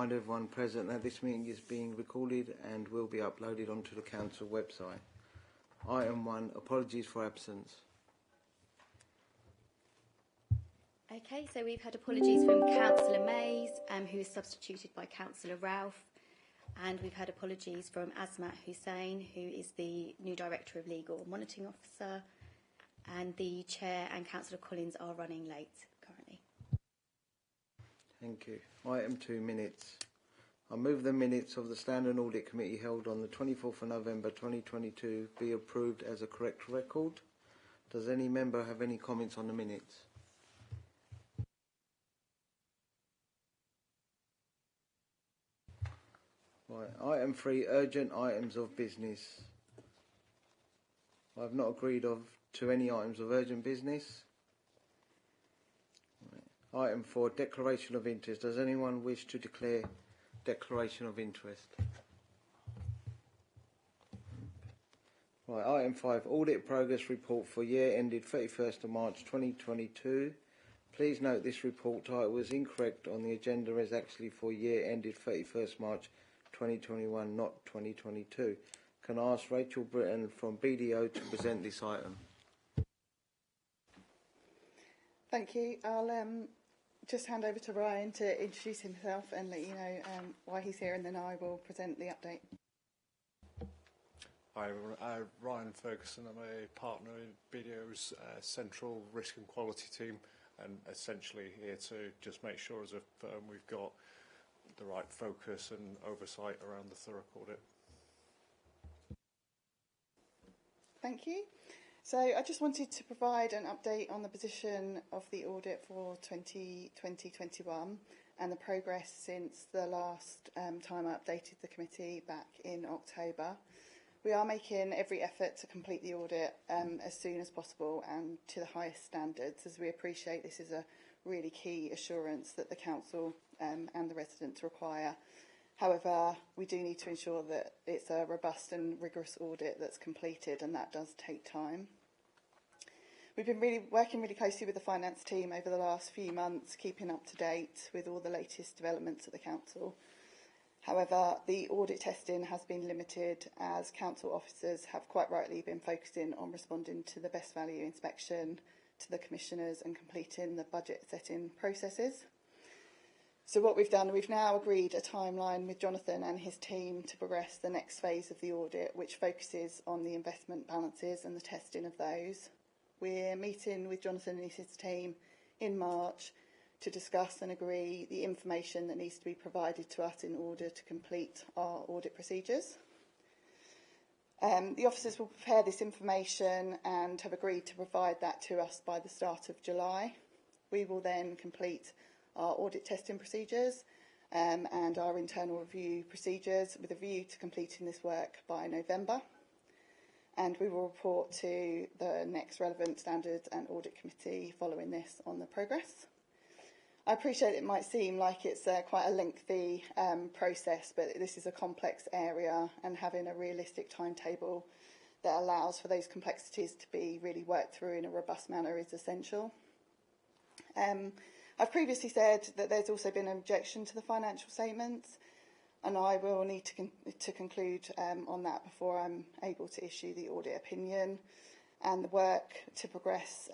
remind everyone present that this meeting is being recorded and will be uploaded onto the Council website. Item 1, apologies for absence. Okay, so we've had apologies from Councillor Mays, who is substituted by Councillor Ralph, and we've had apologies from Asmat Hussain, who is the new Director of Legal and Monitoring Officer, and the Chair and Councillor Collins are running late currently. Thank you. Item 2, minutes. I move the minutes of the Standing Audit Committee held on the 24th of November 2022 be approved as a correct record. Does any member have any comments on the minutes? Right. Item 3, urgent items of business. I have not agreed to any items of urgent business. Right. Item 4, declaration of interest. Does anyone wish to declare declaration of interest? Right. Item 5, audit progress report for year ended 31st of March 2022. Please note this report title was incorrect on the agenda as actually for year ended 31st March 2021, not 2022. Can I ask Rachel Britton from BDO to present this item? Thank you. I'll just hand over to Ryan to introduce himself and let you know why he's here, and then I will present the update. Hi everyone, Ryan Ferguson. I'm a partner in BDO's Central Risk and Quality team, and essentially here to just make sure as a firm we've got the right focus and oversight around the Thurrock audit. Thank you. So I just wanted to provide an update on the position of the audit for 2020-21 and the progress since the last time I updated the committee back in October. We are making every effort to complete the audit as soon as possible and to the highest standards, as we appreciate this is a really key assurance that the Council and the residents require. However, we do need to ensure that it's a robust and rigorous audit that's completed, and that does take time. We've been working really closely with the finance team over the last few months, keeping up to date with all the latest developments at the Council. However, the audit testing has been limited as Council officers have quite rightly been focusing on responding to the best value inspection, to the commissioners, and completing the budget setting processes. So what we've done, we've now agreed a timeline with Jonathan and his team to progress the next phase of the audit, which focuses on the investment balances and the testing of those. We're meeting with Jonathan and his team in March to discuss and agree the information that needs to be provided to us in order to complete our audit procedures. The officers will prepare this information and have agreed to provide that to us by the start of July. We will then complete our audit testing procedures and our internal review procedures with a view to completing this work by November. And we will report to the next relevant standards and audit committee following this on the progress. I appreciate it might seem like it's quite a lengthy process, but this is a complex area, and having a realistic timetable that allows for those complexities to be really worked through in a robust manner is essential. I've previously said that there's also been an objection to the financial statements, and I will need to conclude on that before I'm able to issue the audit opinion. And the work to progress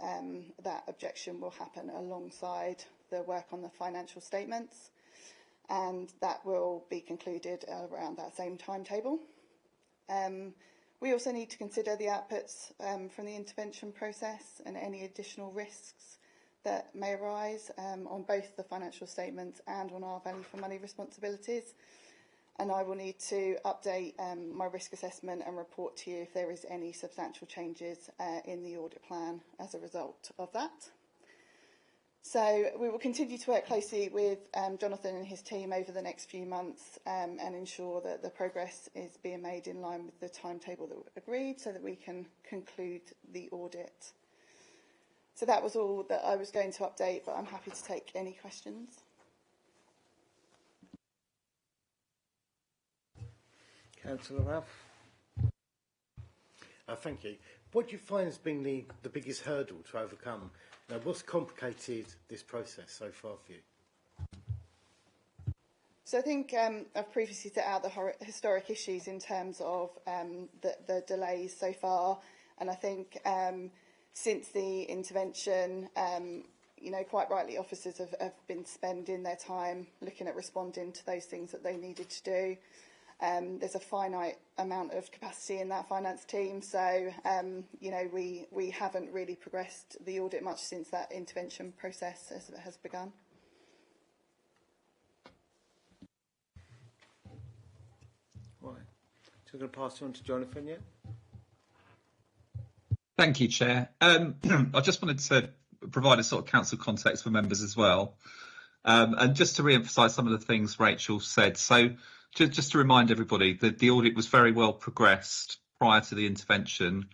that objection will happen alongside the work on the financial statements, and that will be concluded around that same timetable. We also need to consider the outputs from the intervention process and any additional risks that may arise on both the financial statements and on our value for money responsibilities. And I will need to update my risk assessment and report to you if there is any substantial changes in the audit plan as a result of that. So we will continue to work closely with Jonathan and his team over the next few months and ensure that the progress is being made in line with the timetable that we agreed so that we can conclude the audit. So that was all that I was going to update, but I'm happy to take any questions. Councillor Ralph. Thank you. What do you find has been the biggest hurdle to overcome? Now, what's complicated this process so far for you? So I think I've previously set out the historic issues in terms of the delays so far, and I think since the intervention, you know, quite rightly, officers have been spending their time looking at responding to those things that they needed to do. There's a finite amount of capacity in that finance team, so you know, we haven't really progressed the audit much since that intervention process has begun. Right. So I'm going to pass you on to Jonathan, yeah? Thank you, Chair. I just wanted to provide a sort of council context for members as well. And just to re-emphasise some of the things Rachel said. So just to remind everybody that the audit was very well progressed prior to the intervention.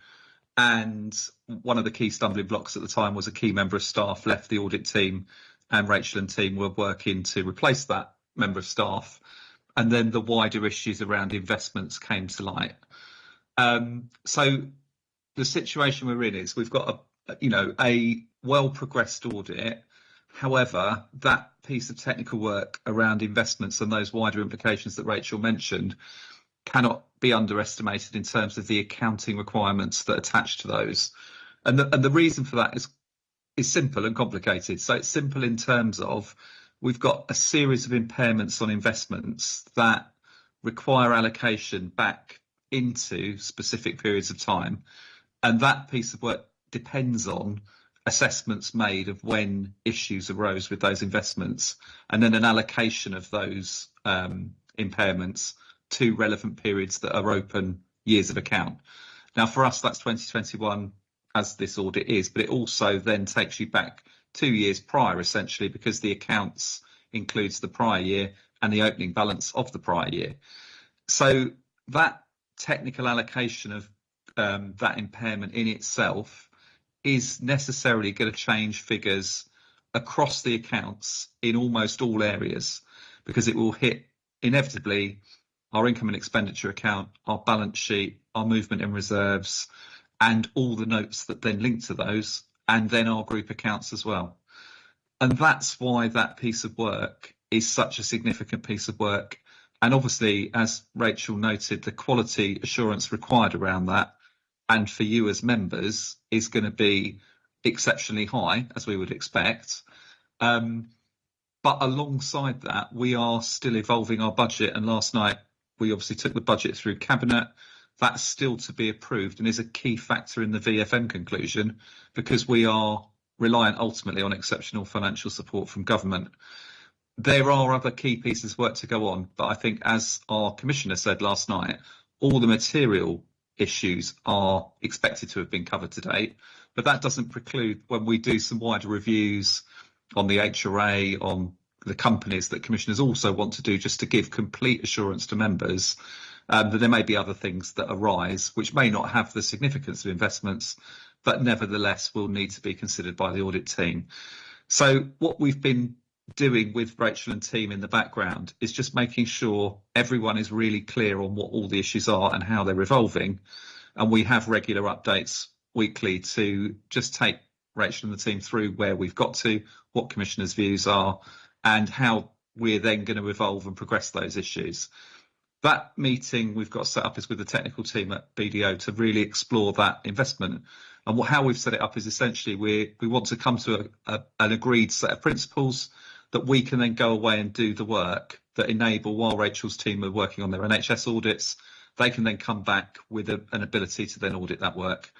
And one of the key stumbling blocks at the time was a key member of staff left the audit team, and Rachel and team were working to replace that member of staff. And then the wider issues around investments came to light. So the situation we're in is we've got a well progressed audit. However, that piece of technical work around investments and those wider implications that Rachel mentioned cannot be underestimated in terms of the accounting requirements that attach to those. And the reason for that is simple and complicated. So it's simple in terms of we've got a series of impairments on investments that require allocation back into specific periods of time. And that piece of work depends on assessments made of when issues arose with those investments, and then an allocation of those impairments to relevant periods that are open years of account. Now, for us, that's 2021, as this audit is, but it also then takes you back 2 years prior, essentially, because the accounts includes the prior year and the opening balance of the prior year. So that technical allocation of that impairment in itself is necessarily going to change figures across the accounts in almost all areas, because it will hit inevitably our income and expenditure account, our balance sheet, our movement in reserves, and all the notes that then link to those, and then our group accounts as well. And that's why that piece of work is such a significant piece of work. And obviously, as Rachel noted, the quality assurance required around that, and for you as members, is going to be exceptionally high, as we would expect. But alongside that, we are still evolving our budget. And last night, we obviously took the budget through Cabinet. That's still to be approved and is a key factor in the VFM conclusion, because we are reliant ultimately on exceptional financial support from government. There are other key pieces of work to go on, but I think, as our Commissioner said last night, all the material issues are expected to have been covered to date. But that doesn't preclude, when we do some wider reviews on the HRA, on the companies that commissioners also want to do, just to give complete assurance to members, that there may be other things that arise which may not have the significance of investments, but nevertheless will need to be considered by the audit team. So what we've been doing with Rachel and team in the background is just making sure everyone is really clear on what all the issues are and how they're evolving. And we have regular updates weekly to just take Rachel and the team through where we've got to, what commissioners' views are, and how we're then going to evolve and progress those issues. That meeting we've got set up is with the technical team at BDO to really explore that investment. And how we've set it up is essentially we want to come to an agreed set of principles that we can then go away and do the work that enable, while Rachel's team are working on their NHS audits, they can then come back with an ability to then audit that work.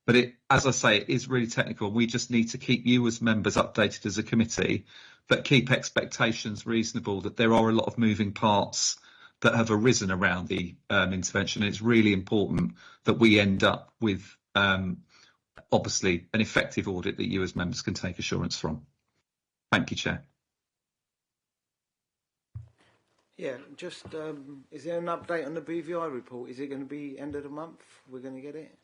But as I say, it is really technical, and we just need to keep you as members updated as a committee, but keep expectations reasonable, that there are a lot of moving parts that have arisen around the intervention. It's really important that we end up with, obviously, an effective audit that you as members can take assurance from. Thank you, Chair. Yeah, just, is there an update on the BVI report? Is it going to be end of the month? We're going to get it?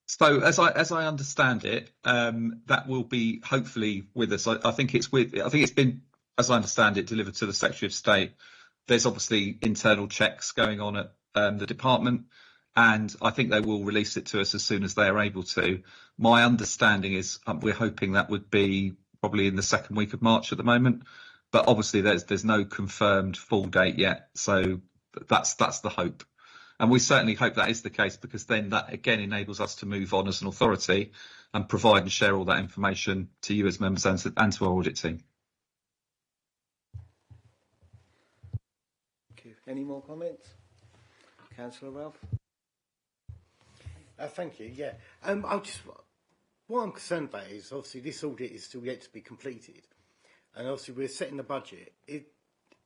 So as I understand it, that will be hopefully with us. I think it's been, as I understand it, delivered to the Secretary of State. There's obviously internal checks going on at the department, and I think they will release it to us as soon as they are able to. My understanding is we're hoping that would be probably in the second week of March at the moment. but obviously there's no confirmed full date yet. So that's the hope. And we certainly hope that is the case, because then that again enables us to move on as an authority and provide and share all that information to you as members and to our audit team. Thank you. Any more comments? Councillor Ralph? Thank you. Yeah. What I'm concerned about is obviously this audit is still yet to be completed, and obviously we're setting the budget.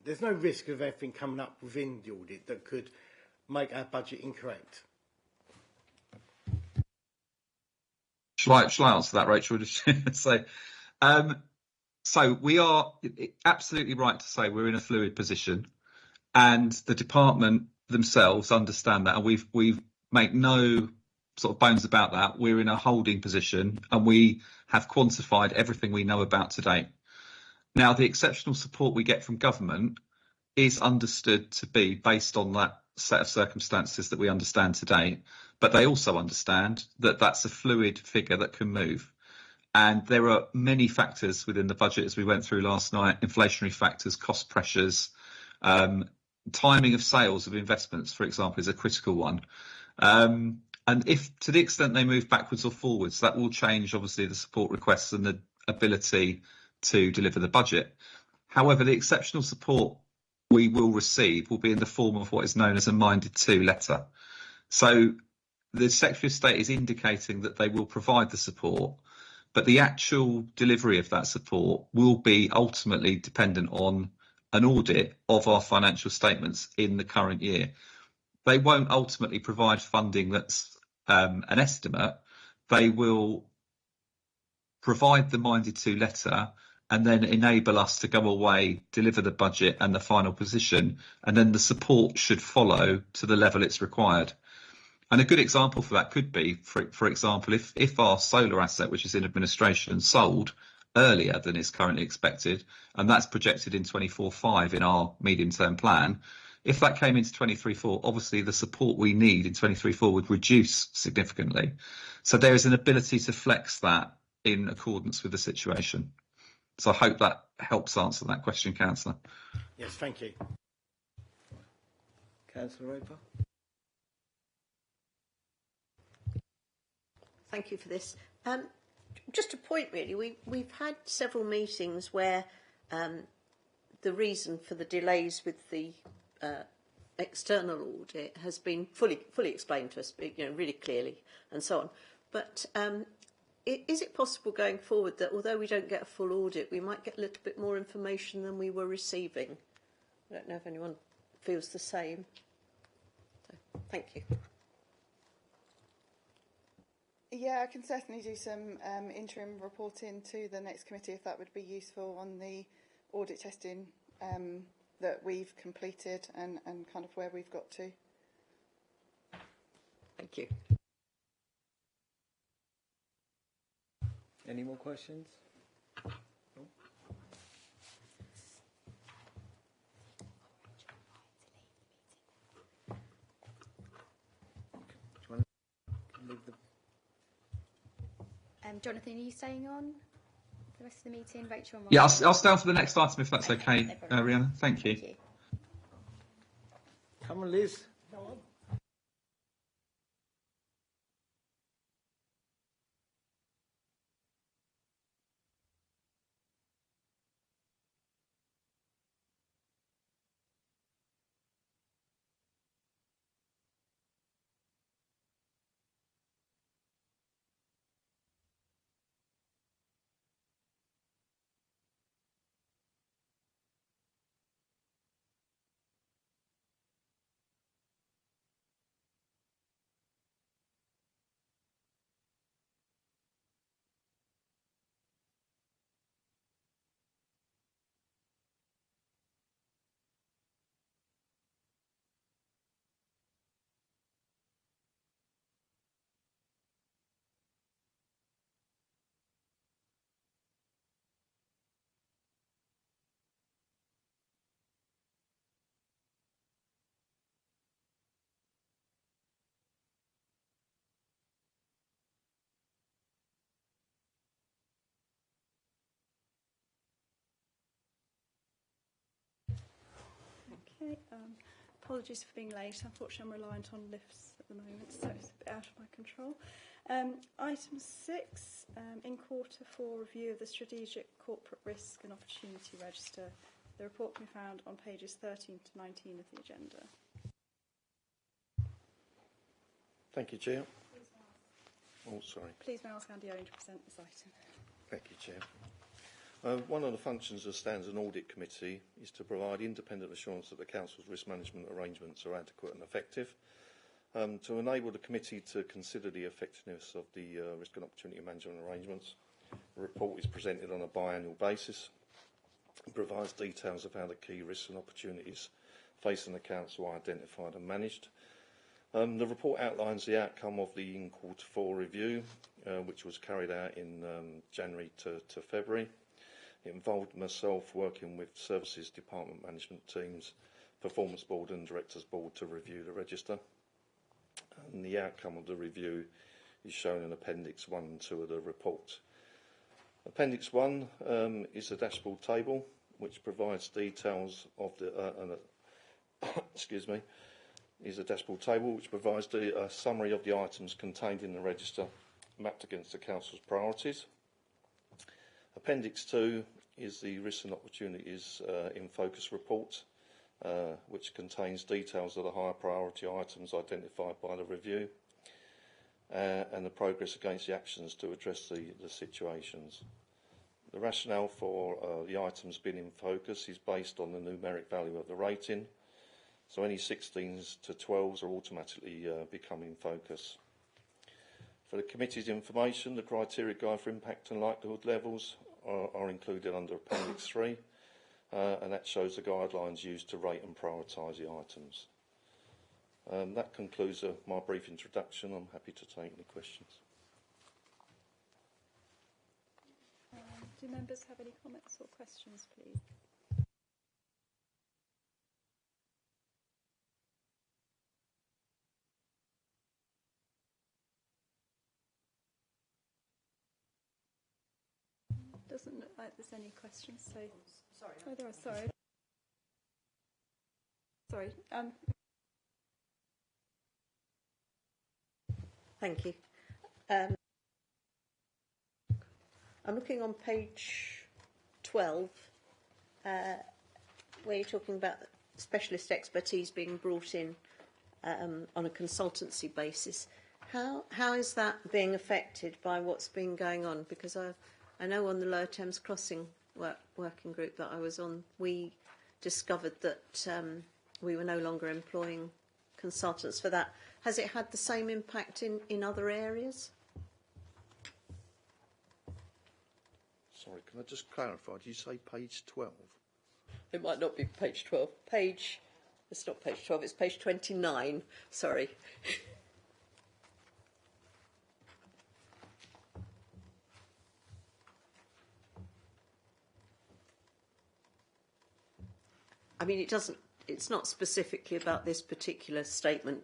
There's no risk of anything coming up within the audit that could make our budget incorrect. Shall I answer that, Rachel? So we are absolutely right to say we're in a fluid position, and the department themselves understand that, and we've made no sort of bones about that. We're in a holding position, and we have quantified everything we know about to date. Now, the exceptional support we get from government is understood to be based on that set of circumstances that we understand today, but they also understand that that's a fluid figure that can move. And there are many factors within the budget, as we went through last night: inflationary factors, cost pressures, timing of sales of investments, for example, is a critical one. And if to the extent they move backwards or forwards, that will change obviously the support requests and the ability to deliver the budget. However, the exceptional support we will receive will be in the form of what is known as a minded to letter. So the Secretary of State is indicating that they will provide the support, but the actual delivery of that support will be ultimately dependent on an audit of our financial statements in the current year. They won't ultimately provide funding that's an estimate. They will provide the minded to letter and then enable us to go away, deliver the budget and the final position, and then the support should follow to the level it's required. And a good example for that could be, for example, if our solar asset, which is in administration, sold earlier than is currently expected, and that's projected in 24/5 in our medium-term plan. If that came into 23/4, obviously the support we need in 23/4 would reduce significantly. So there is an ability to flex that in accordance with the situation. So I hope that helps answer that question, Councillor. Yes, thank you. Councillor Roper? Thank you for this. Just a point, really. We've had several meetings where the reason for the delays with the external audit has been fully explained to us, really clearly, and so on. But is it possible going forward that although we don't get a full audit, we might get a little bit more information than we were receiving? I don't know if anyone feels the same. So, thank you. Yeah, I can certainly do some interim reporting to the next committee if that would be useful on the audit testing that we've completed and kind of where we've got to. Thank you. Any more questions? No? Do you want to leave the... Jonathan, are you staying on for the rest of the meeting? Rachel and Ryan? Yeah, I'll stay on for the next item if that's okay, no problem. Rhiannon. Thank you. Thank you. Come on, Liz. Okay. Apologies for being late. Unfortunately, I'm reliant on lifts at the moment, so it's a bit out of my control. Item 6, in quarter 4, review of the Strategic Corporate Risk and Opportunity Register. The report can be found on pages 13 to 19 of the agenda. Thank you, Chair. Oh, sorry. Please may I ask Andy Owen to present this item. Thank you, Chair. One of the functions of Standards and Audit Committee is to provide independent assurance that the Council's risk management arrangements are adequate and effective. To enable the committee to consider the effectiveness of the risk and opportunity management arrangements, the report is presented on a biannual basis and provides details of how the key risks and opportunities facing the Council are identified and managed. The report outlines the outcome of the in quarter 4 review, which was carried out in January to February. It involved myself working with Services Department Management Teams, Performance Board and Directors Board to review the register. And the outcome of the review is shown in Appendix 1 and 2 of the report. Appendix 1 is a dashboard table which provides details of the is a dashboard table which provides a summary of the items contained in the register mapped against the Council's priorities. Appendix 2 is the Risks and Opportunities in Focus report, which contains details of the higher priority items identified by the review and the progress against the actions to address the situations. The rationale for the items being in focus is based on the numeric value of the rating, so any 16s to 12s are automatically become in focus. For the committee's information, the criteria guide for impact and likelihood levels are included under Appendix 3, and that shows the guidelines used to rate and prioritise the items. That concludes my brief introduction. I'm happy to take any questions. Do members have any comments or questions, please? Doesn't look like there's any questions. So, sorry. Oh, there are. Sorry. Sorry. Thank you. I'm looking on page 12, where you're talking about specialist expertise being brought in on a consultancy basis. How is that being affected by what's been going on? Because I know on the Lower Thames Crossing working group that I was on, we discovered that we were no longer employing consultants for that. Has it had the same impact in other areas? Sorry, can I just clarify? Did you say page 12? It might not be page 12. It's not page 12, it's page 29. Sorry. I mean, it's not specifically about this particular statement.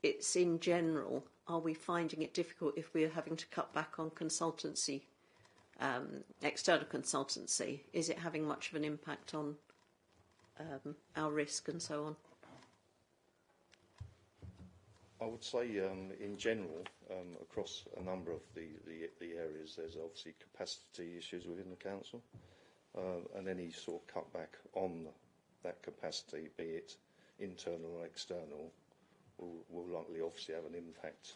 It's in general. Are we finding it difficult if we're having to cut back on consultancy, external consultancy? Is it having much of an impact on our risk and so on? I would say, in general, across a number of the areas, there's obviously capacity issues within the council, and any sort of cutback on that capacity, be it internal or external, will likely obviously have an impact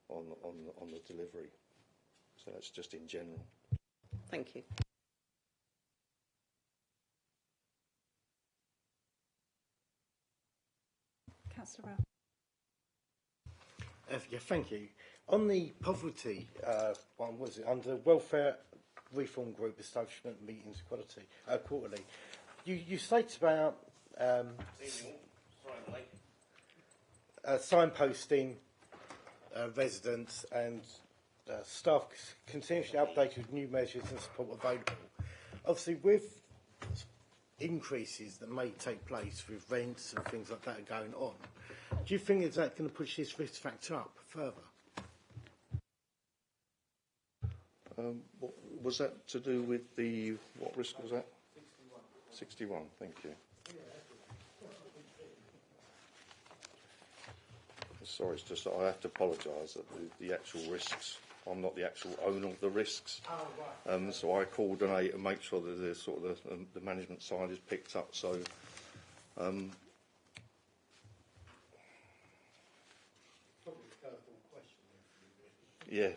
on the delivery. So that's just in general. Thank you. Councillor Ralph. Yeah, thank you. On the poverty one, was it under Welfare Reform Group Establishment Meetings quarterly? You state about signposting residents and staff continuously updated with new measures and support available. Obviously, with increases that may take place with rents and things like that going on, do you think is that going to push this risk factor up further? What was that to do with the, what risk was that? 61, thank you. sorry, it's just that I have to apologise that the actual risks, I'm not the actual owner of the risks. Oh, right. So I coordinate and make sure that the management side is picked up. So Probably a curveball question. yeah,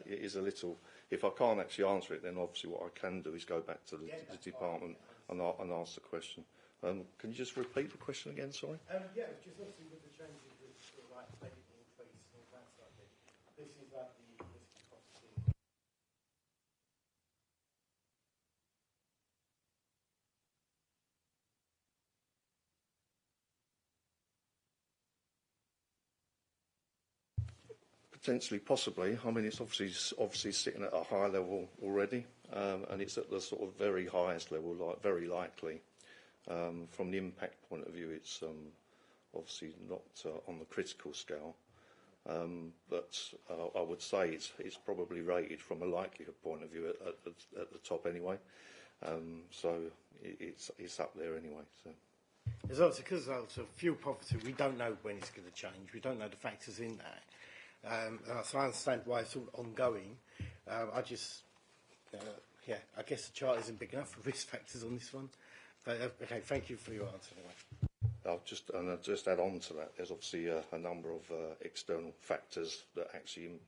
it is a little. If I can't actually answer it, then obviously what I can do is go back to the department and ask the question. Can you just repeat the question again? Sorry. Yeah, just obviously with the changes with sort of like payment increase and all that sort of thing. This is like the risk costing. Potentially, possibly. I mean, it's obviously sitting at a high level already, and it's at the sort of very highest level, like very likely. From the impact point of view, it's obviously not on the critical scale, but I would say it's probably rated from a likelihood point of view at the top anyway. So it's up there anyway. So. It's obviously because of fuel poverty, we don't know when it's going to change. We don't know the factors in that. So I understand why it's all ongoing. I just, I guess the chart isn't big enough for risk factors on this one. But okay, thank you for your answer anyway. I'll just add on to that. There's obviously a number of external factors that actually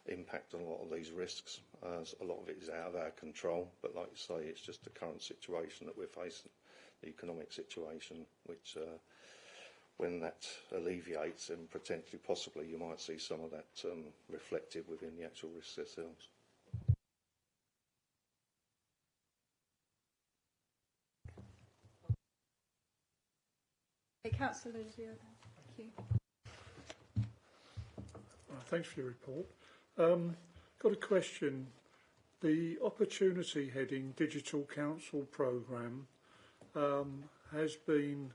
impact on a lot of these risks. A lot of it is out of our control, but like you say, it's just the current situation that we're facing, the economic situation, which when that alleviates, and potentially, possibly, you might see some of that reflected within the actual risks themselves. Councillor Lizzie, thank you. Thanks for your report. Got a question. The opportunity heading Digital Council Programme has been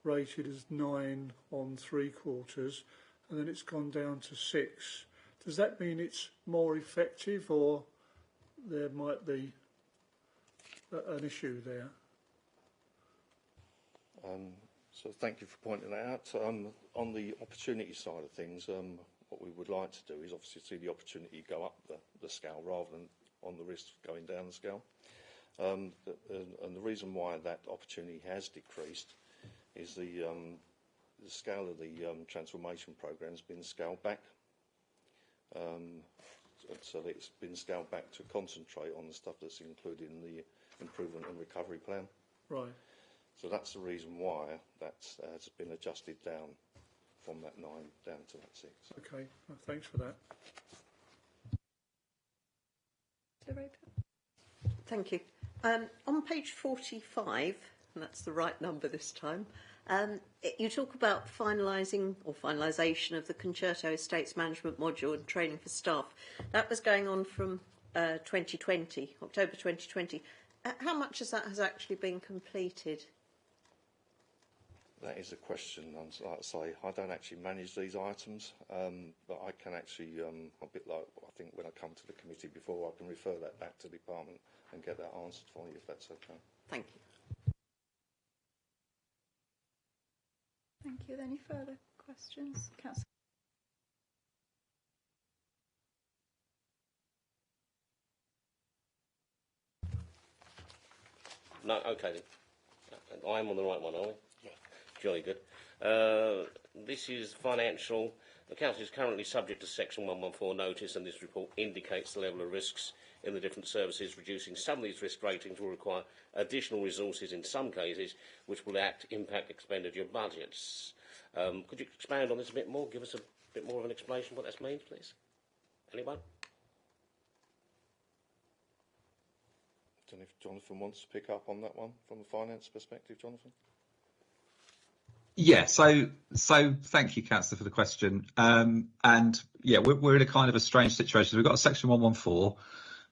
rated as 9 on 3/4, and then it's gone down to 6. Does that mean it's more effective, or there might be an issue there? So thank you for pointing that out. On the opportunity side of things, what we would like to do is obviously see the opportunity go up the scale rather than on the risk going down the scale. And the reason why that opportunity has decreased is the scale of the transformation programme has been scaled back. So it's been scaled back to concentrate on the stuff that's included in the improvement and recovery plan. Right. So that's the reason why that has been adjusted down from that 9 down to that 6. Okay, well, thanks for that. Thank you. On page 45, and that's the right number this time, you talk about finalisation of the Concerto Estates Management Module and training for staff. That was going on from 2020, October 2020. How much of that has actually been completed? That is a question. Like I say, I don't actually manage these items, but I can actually, a bit like I think when I come to the committee before, I can refer that back to the department and get that answered for you, if that's okay. Thank you. Thank you. Any further questions? Councillor. No, okay then. I'm on the right one, are we? Yeah. Jolly good. This is financial. The Council is currently subject to Section 114 notice, and this report indicates the level of risks in the different services. Reducing some of these risk ratings will require additional resources in some cases, which will impact expenditure budgets. Could you expand on this a bit more? Give us a bit more of an explanation of what that means, please? Anyone? I don't know if Jonathan wants to pick up on that one from a finance perspective, Jonathan. Yeah, so thank you, Councillor, for the question. And yeah, we're in a kind of a strange situation. We've got a Section 114,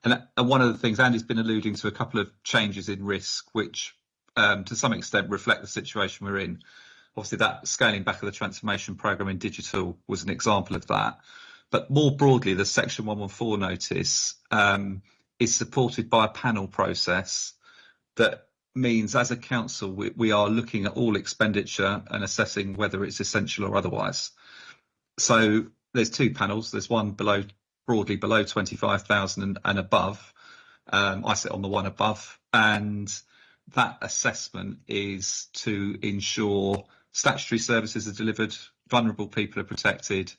and one of the things Andy's been alluding to, a couple of changes in risk, which to some extent reflect the situation we're in. Obviously, that scaling back of the transformation programme in digital was an example of that. But more broadly, the Section 114 notice is supported by a panel process that means, as a council, we are looking at all expenditure and assessing whether it's essential or otherwise. So there's two panels. There's one broadly below 25,000 and above. I sit on the one above, and that assessment is to ensure statutory services are delivered, vulnerable people are protected,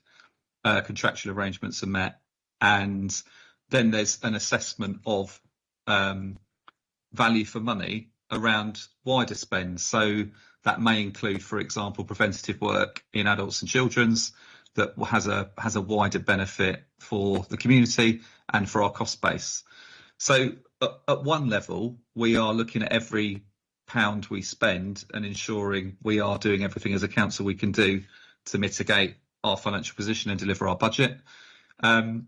contractual arrangements are met, and then there's an assessment of value for money around wider spend. So that may include, for example, preventative work in adults and children's that has a wider benefit for the community and for our cost base. So at one level, we are looking at every pound we spend and ensuring we are doing everything as a council we can do to mitigate our financial position and deliver our budget. On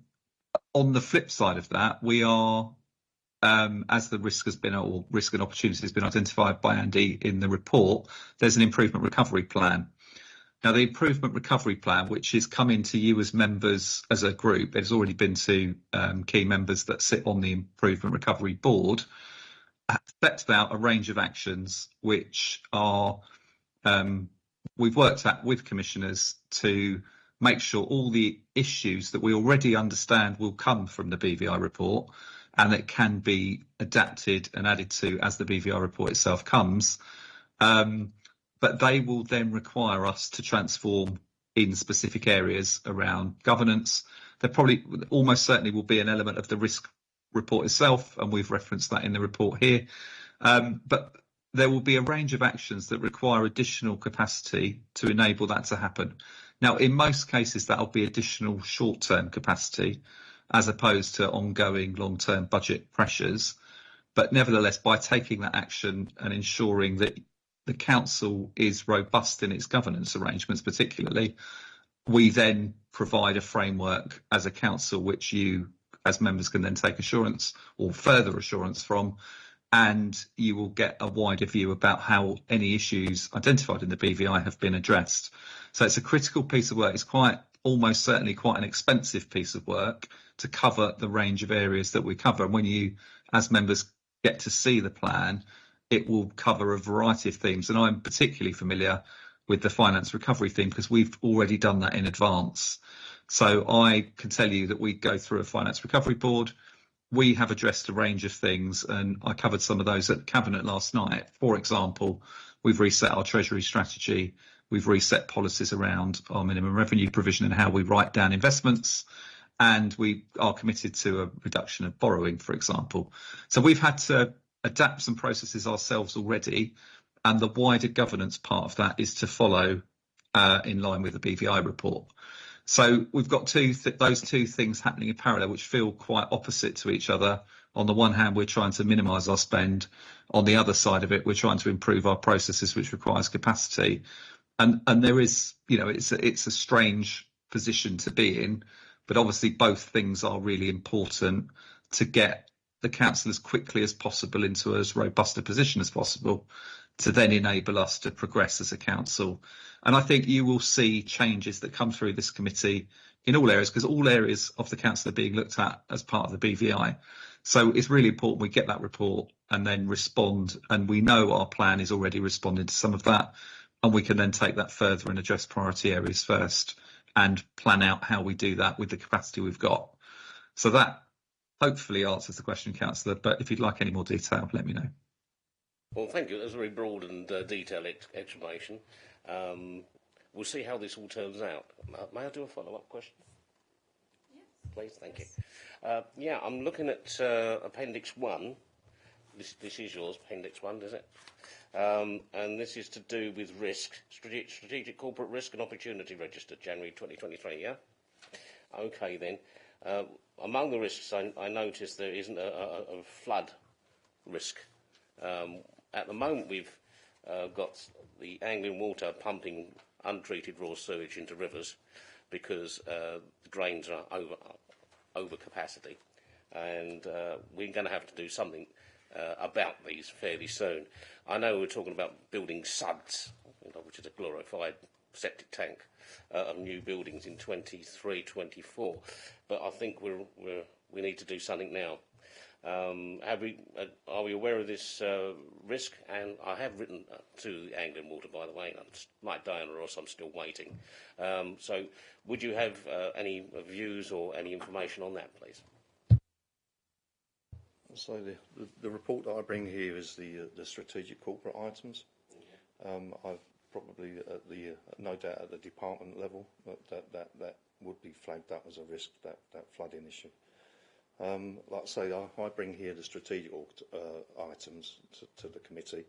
the flip side of that, we are, as the risk and opportunity has been identified by Andy in the report, there's an improvement recovery plan. Now, the improvement recovery plan, which is coming to you as members as a group, it's already been to key members that sit on the improvement recovery board, sets out a range of actions which are we've worked at with commissioners to make sure all the issues that we already understand will come from the BVI report and that can be adapted and added to as the BVI report itself comes. But they will then require us to transform in specific areas around governance. There probably almost certainly will be an element of the risk report itself, and we've referenced that in the report here. But there will be a range of actions that require additional capacity to enable that to happen. Now, in most cases, that'll be additional short-term capacity as opposed to ongoing long-term budget pressures. But nevertheless, by taking that action and ensuring that the council is robust in its governance arrangements, particularly, we then provide a framework as a council which you as members can then take assurance or further assurance from, and you will get a wider view about how any issues identified in the BVI have been addressed. So it's a critical piece of work. It's almost certainly quite an expensive piece of work to cover the range of areas that we cover. And when you, as members, get to see the plan, it will cover a variety of themes. And I'm particularly familiar with the finance recovery theme because we've already done that in advance. So I can tell you that we go through a finance recovery board. We have addressed a range of things, and I covered some of those at Cabinet last night. For example, we've reset our Treasury strategy. We've reset policies around our minimum revenue provision and how we write down investments. And we are committed to a reduction of borrowing, for example. So we've had to adapt some processes ourselves already, and the wider governance part of that is to follow in line with the BVI report. So we've got those two things happening in parallel, which feel quite opposite to each other. On the one hand, we're trying to minimise our spend. On the other side of it, we're trying to improve our processes, which requires capacity. And there is, it's a strange position to be in, but obviously both things are really important to get the council as quickly as possible into as robust a position as possible to then enable us to progress as a council. And I think you will see changes that come through this committee in all areas, because all areas of the council are being looked at as part of the BVI. So it's really important we get that report and then respond. And we know our plan is already responding to some of that. And we can then take that further and address priority areas first and plan out how we do that with the capacity we've got. So that hopefully answers the question, Councillor, but if you'd like any more detail, let me know. Well, thank you. That was a very broad and detailed explanation. We'll see how this all turns out. May I do a follow-up question? Yes. Please, thank you. Yeah, I'm looking at Appendix 1. This is yours, Appendix 1, is it? And this is to do with risk, strategic corporate risk and opportunity register, January 2023, yeah? Okay, then. Among the risks, I noticed there isn't a flood risk. At the moment, we've got the Anglian Water pumping untreated raw sewage into rivers because the drains are over capacity, and we're going to have to do something about these fairly soon. I know we're talking about building SUDs, which is a glorified septic tank of new buildings in 23, 24, but I think we need to do something now. Are we aware of this risk? And I have written to Anglian Water, by the way. Like Diana Ross, I'm still waiting. So would you have any views or any information on that, please? So the report that I bring here is the strategic corporate items. I've probably no doubt at the department level that would be flagged up as a risk, that flooding issue. Like I say, I bring here the strategic items to the committee.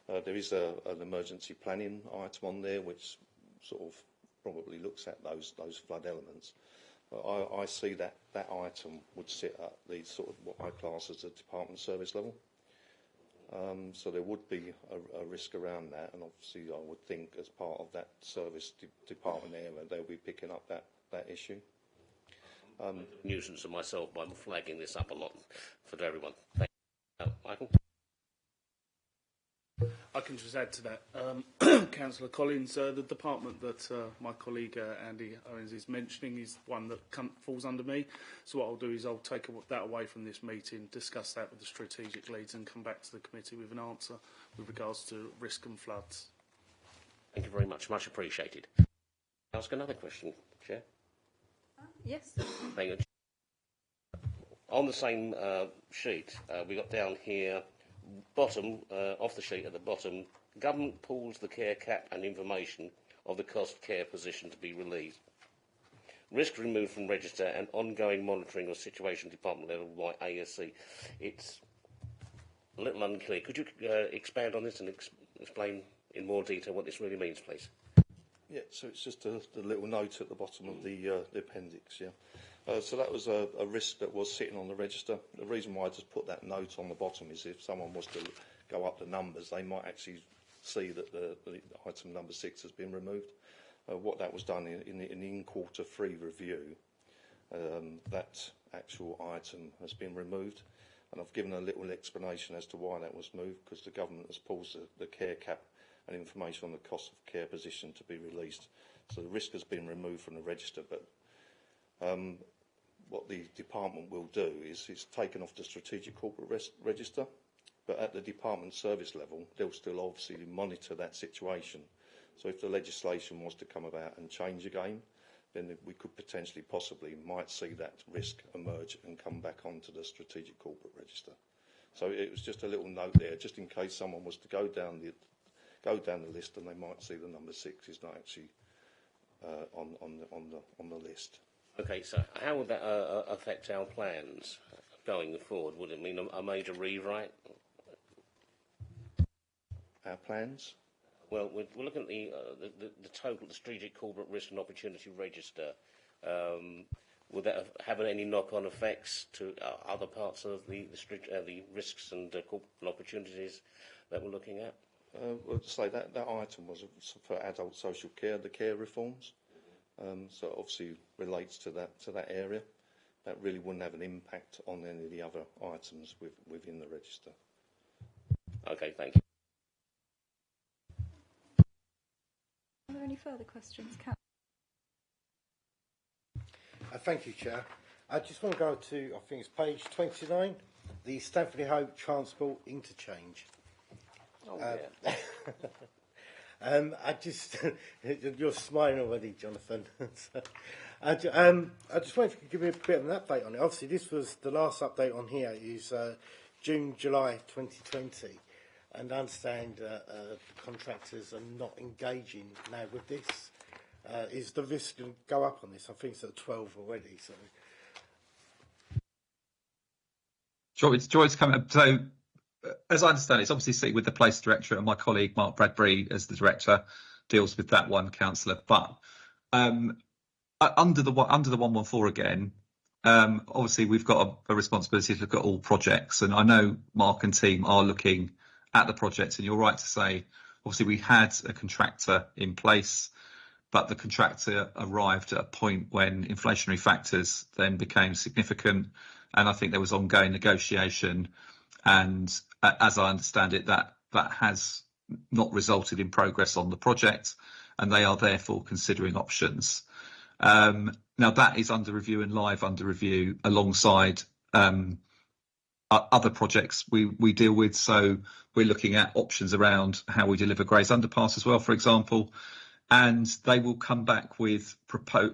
There is an emergency planning item on there which sort of probably looks at those flood elements. I see that item would sit at the sort of what I class as a department service level. So there would be a risk around that, and obviously I would think as part of that service department area they'll be picking up that issue. Nuisance of myself by flagging this up a lot for everyone. Thank you. Michael? I can just add to that. Councillor Collins, the department that my colleague Andy Owens is mentioning is one that falls under me. So what I'll do is I'll take that away from this meeting, discuss that with the strategic leads and come back to the committee with an answer with regards to risk and floods. Thank you very much. Much appreciated. Ask another question, Chair. Yes. Thank you. On the same sheet, we got down here, bottom, off the sheet at the bottom, government pulls the care cap and information of the cost care position to be released. Risk removed from register and ongoing monitoring of situation department level by ASC. It's a little unclear. Could you expand on this and explain in more detail what this really means, please? Yeah, so it's just the little note at the bottom of the appendix, yeah. So that was a risk that was sitting on the register. The reason why I just put that note on the bottom is if someone was to go up the numbers, they might actually see that the item number 6 has been removed. What that was done in the quarter 3 review, that actual item has been removed. And I've given a little explanation as to why that was moved, because the government has paused the care cap and information on the cost of care position to be released. So the risk has been removed from the register, but what the department will do is it's taken off the strategic corporate register, but at the department service level, they'll still obviously monitor that situation. So if the legislation was to come about and change again, then we could potentially, possibly, might see that risk emerge and come back onto the strategic corporate register. So it was just a little note there, just in case someone was to go down the list and they might see the number 6 is not actually on the list. Okay, so how would that affect our plans going forward? Would it mean a major rewrite? Our plans? Well, we're looking at the total, the strategic corporate risk and opportunity register. Would that have any knock-on effects to other parts of the risks and corporate opportunities that we're looking at? Well, to say that item was for adult social care, the care reforms. So it obviously relates to that area. That really wouldn't have an impact on any of the other items within the register. Okay, thank you. Are there any further questions? Thank you, Chair. I just want to go to, I think it's page 29, the Stanford Hope Transport Interchange. Oh, yeah. I just, you're smiling already, Jonathan. I just wanted to give you a bit of an update on it. Obviously, this was the last update on here is June, July 2020. And I understand contractors are not engaging now with this. Is the risk going to go up on this? I think it's at 12 already. So, Joy's coming up. So, as I understand, it's obviously sitting with the Place Directorate, and my colleague Mark Bradbury, as the director, deals with that one, councillor. But under the 114 again, obviously we've got a responsibility to look at all projects, and I know Mark and team are looking at the project. And you're right to say, obviously we had a contractor in place, but the contractor arrived at a point when inflationary factors then became significant, and I think there was ongoing negotiation. And as I understand it, that has not resulted in progress on the project, and they are therefore considering options. Now that is under review and live under review alongside other projects we deal with. So we're looking at options around how we deliver Grays Underpass as well, for example, and they will come back with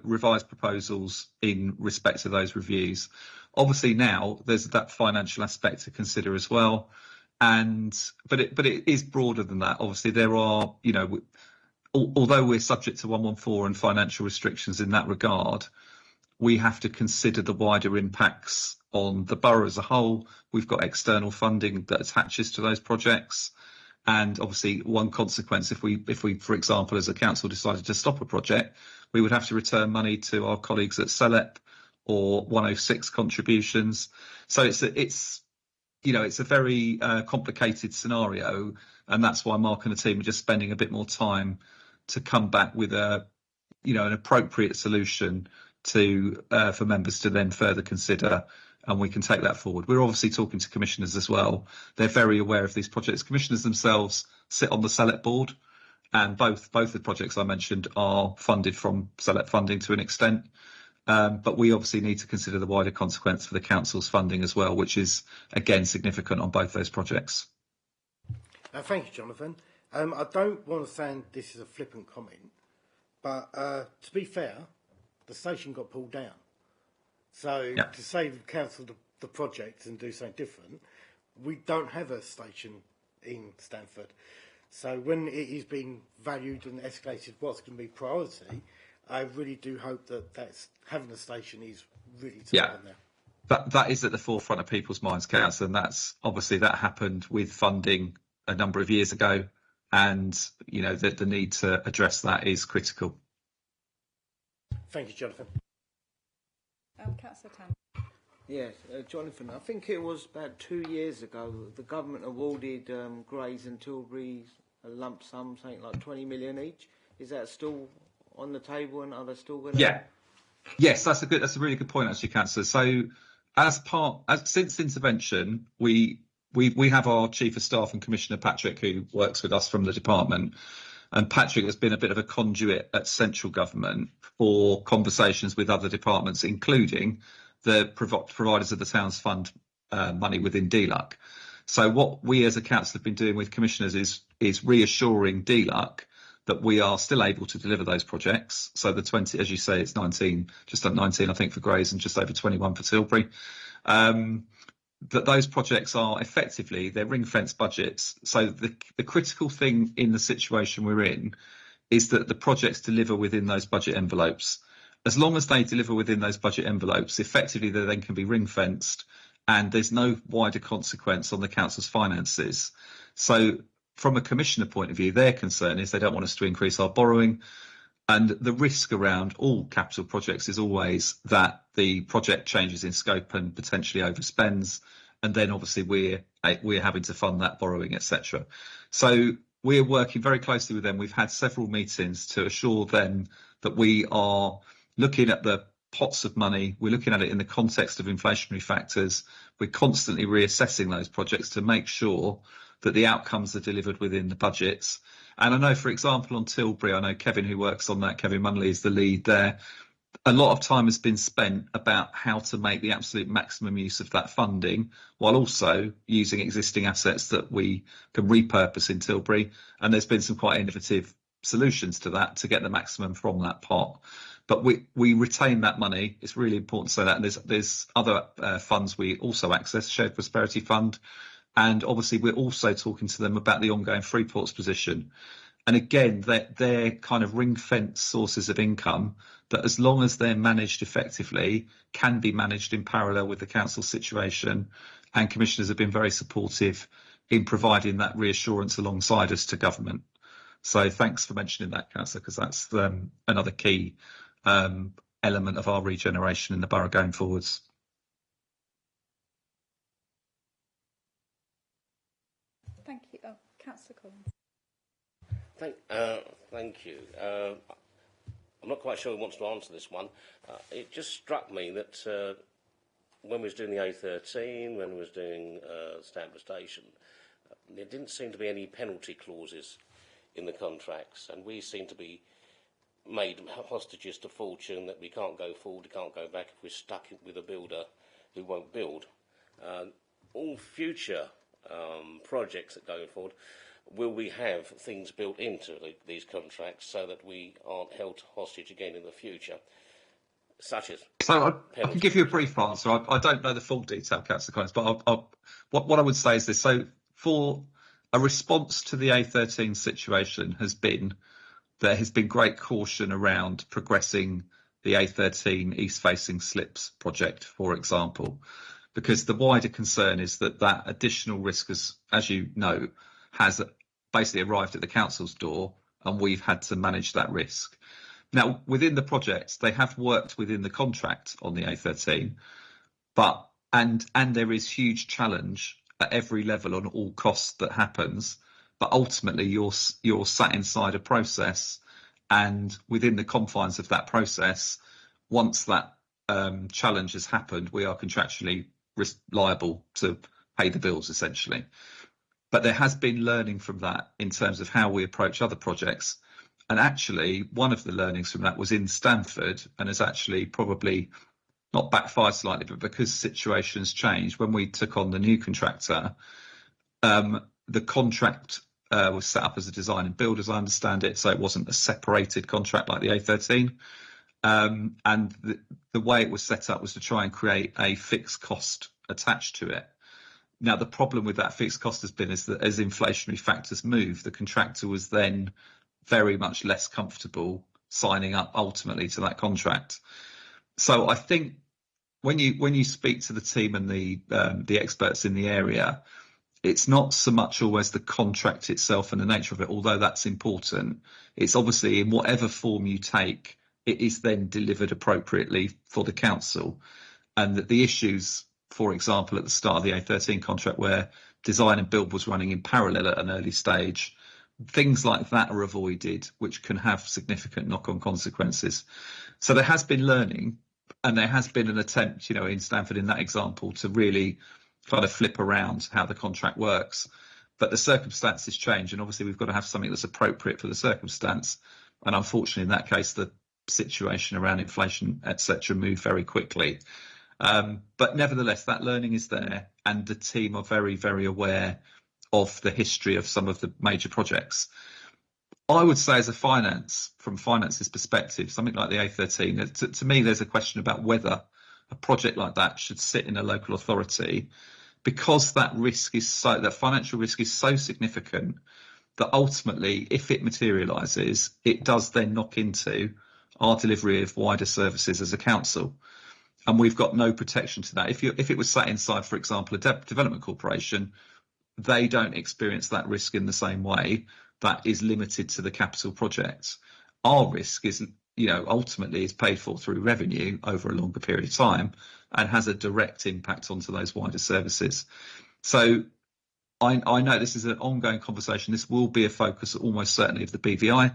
revised proposals in respect to those reviews. Obviously now there's that financial aspect to consider as well, but it is broader than that. Obviously there are, although we're subject to 114 and financial restrictions in that regard, we have to consider the wider impacts on the borough as a whole. We've got external funding that attaches to those projects. And obviously one consequence, if we, for example, as a council decided to stop a project, we would have to return money to our colleagues at CELEP or 106 contributions. So it's a very complicated scenario, and that's why Mark and the team are just spending a bit more time to come back with an appropriate solution for members to then further consider, and we can take that forward. We're obviously talking to commissioners as well. They're very aware of these projects. Commissioners themselves sit on the CELEP board, and both the projects I mentioned are funded from CELEP funding to an extent. But we obviously need to consider the wider consequence for the council's funding as well, which is again significant on both those projects. Thank you, Jonathan. I don't want to sound this is a flippant comment, but to be fair, the station got pulled down. So to save the council the project and do something different, we don't have a station in Stamford. So when it is being valued and escalated what's going to be priority, I really do hope that's having a station is really top on there. That is at the forefront of people's minds, Councillor, and that's obviously that happened with funding a number of years ago, and the need to address that is critical. Thank you, Jonathan. Councillor Tam. Yes, Jonathan, I think it was about 2 years ago the government awarded Grays and Tilbury's a lump sum, something like 20 million each. Is that still on the table, and are they still going to... Yes, that's a really good point, actually, Councillor. So since intervention, we have our Chief of Staff and Commissioner Patrick, who works with us from the department, and Patrick has been a bit of a conduit at central government for conversations with other departments, including the providers of the Towns Fund money within DLUC. So what we as a council have been doing with commissioners is reassuring DLUC that we are still able to deliver those projects. So the 20, as you say, it's 19, just under 19, I think, for Grays and just over 21 for Tilbury. That those projects are effectively, they're ring-fence budgets. So the critical thing in the situation we're in is that the projects deliver within those budget envelopes. As long as they deliver within those budget envelopes, effectively they then can be ring-fenced, and there's no wider consequence on the council's finances. So from a commissioner point of view, their concern is they don't want us to increase our borrowing. And the risk around all capital projects is always that the project changes in scope and potentially overspends, and then obviously we're having to fund that borrowing, etc. So we're working very closely with them. We've had several meetings to assure them that we are looking at the pots of money. We're looking at it in the context of inflationary factors. We're constantly reassessing those projects to make sure that the outcomes are delivered within the budgets. And I know, for example, on Tilbury, I know Kevin, who works on that, Kevin Munley is the lead there. A lot of time has been spent about how to make the absolute maximum use of that funding, while also using existing assets that we can repurpose in Tilbury. And there's been some quite innovative solutions to that to get the maximum from that pot. But we retain that money. It's really important to say that. And there's other funds we also access, Shared Prosperity Fund. And obviously, we're also talking to them about the ongoing Freeport's position. And again, they're kind of ring-fence sources of income that, as long as they're managed effectively, can be managed in parallel with the council situation. And commissioners have been very supportive in providing that reassurance alongside us to government. So thanks for mentioning that, Councillor, because that's another key element of our regeneration in the borough going forwards. Thank you. Councillor Collins. Thank you. I'm not quite sure who wants to answer this one. It just struck me that when we was doing the A13, when we was doing Stamford Station, there didn't seem to be any penalty clauses in the contracts, and we seem to be made hostages to fortune, that we can't go forward, we can't go back if we're stuck with a builder who won't build. all future projects that go forward, will we have things built into these contracts so that we aren't held hostage again in the future, such as So I can penalties? give you a brief answer. I don't know the full detail, Councillor Collins, but what I would say is this. So for a response to the A13 situation there has been great caution around progressing the A13 east-facing slips project, for example, because the wider concern is that that additional risk, as you know, has basically arrived at the council's door, and we've had to manage that risk. Now, within the project, they have worked within the contract on the A13, and there is huge challenge at every level on all costs that happens. But ultimately, you're sat inside a process, and within the confines of that process, once that challenge has happened, we are contractually liable to pay the bills, essentially. But there has been learning from that in terms of how we approach other projects. And actually, one of the learnings from that was in Stamford, and has actually probably not backfired slightly, but because situations changed, when we took on the new contractor, the contract was set up as a design and build, as I understand it, so it wasn't a separated contract like the A13. And the way it was set up was to try and create a fixed cost attached to it. Now, the problem with that fixed cost has been is that as inflationary factors move, the contractor was then very much less comfortable signing up ultimately to that contract. So I think when you speak to the team and the experts in the area, it's not so much always the contract itself and the nature of it, although that's important. It's obviously in whatever form you take, it is then delivered appropriately for the council, and that the issues, for example, at the start of the A13 contract where design and build was running in parallel at an early stage, things like that are avoided, which can have significant knock-on consequences. So there has been learning, and there has been an attempt, in Stamford in that example, to really kind of flip around how the contract works. But the circumstances change, and obviously we've got to have something that's appropriate for the circumstance. And unfortunately, in that case, the situation around inflation, etc., moved very quickly. But nevertheless, that learning is there, and the team are very, very aware of the history of some of the major projects. I would say, from finance's perspective, something like the A13, to me, there's a question about whether a project like that should sit in a local authority, because that financial risk is so significant that ultimately, if it materialises, it does then knock into our delivery of wider services as a council. And we've got no protection to that. If it was sat inside, for example, a development corporation, they don't experience that risk in the same way. That is limited to the capital projects. Our risk is, ultimately is paid for through revenue over a longer period of time and has a direct impact onto those wider services. So I know this is an ongoing conversation. This will be a focus almost certainly of the BVI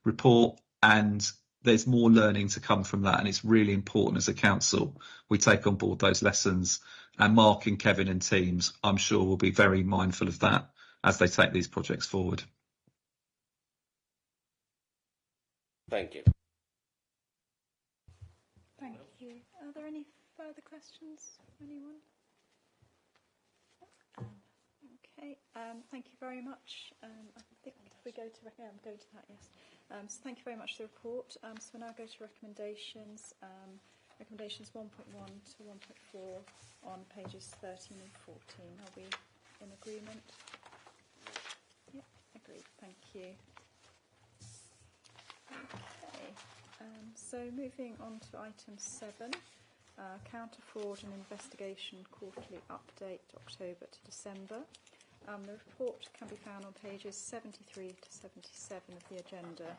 report, and there's more learning to come from that. And it's really important as a council we take on board those lessons. And Mark and Kevin and teams, I'm sure, will be very mindful of that as they take these projects forward. Thank you. Thank you. Are there any further questions from anyone? Okay. Thank you very much. I think if we go to I'm going to that, yes. So thank you very much for the report. So we'll now go to recommendations. Recommendations 1.1 to 1.4 on pages 13 and 14. Are we in agreement? Yep, agreed. Thank you. Okay. So moving on to item 7, counter fraud and investigation quarterly update, October to December. The report can be found on pages 73 to 77 of the agenda.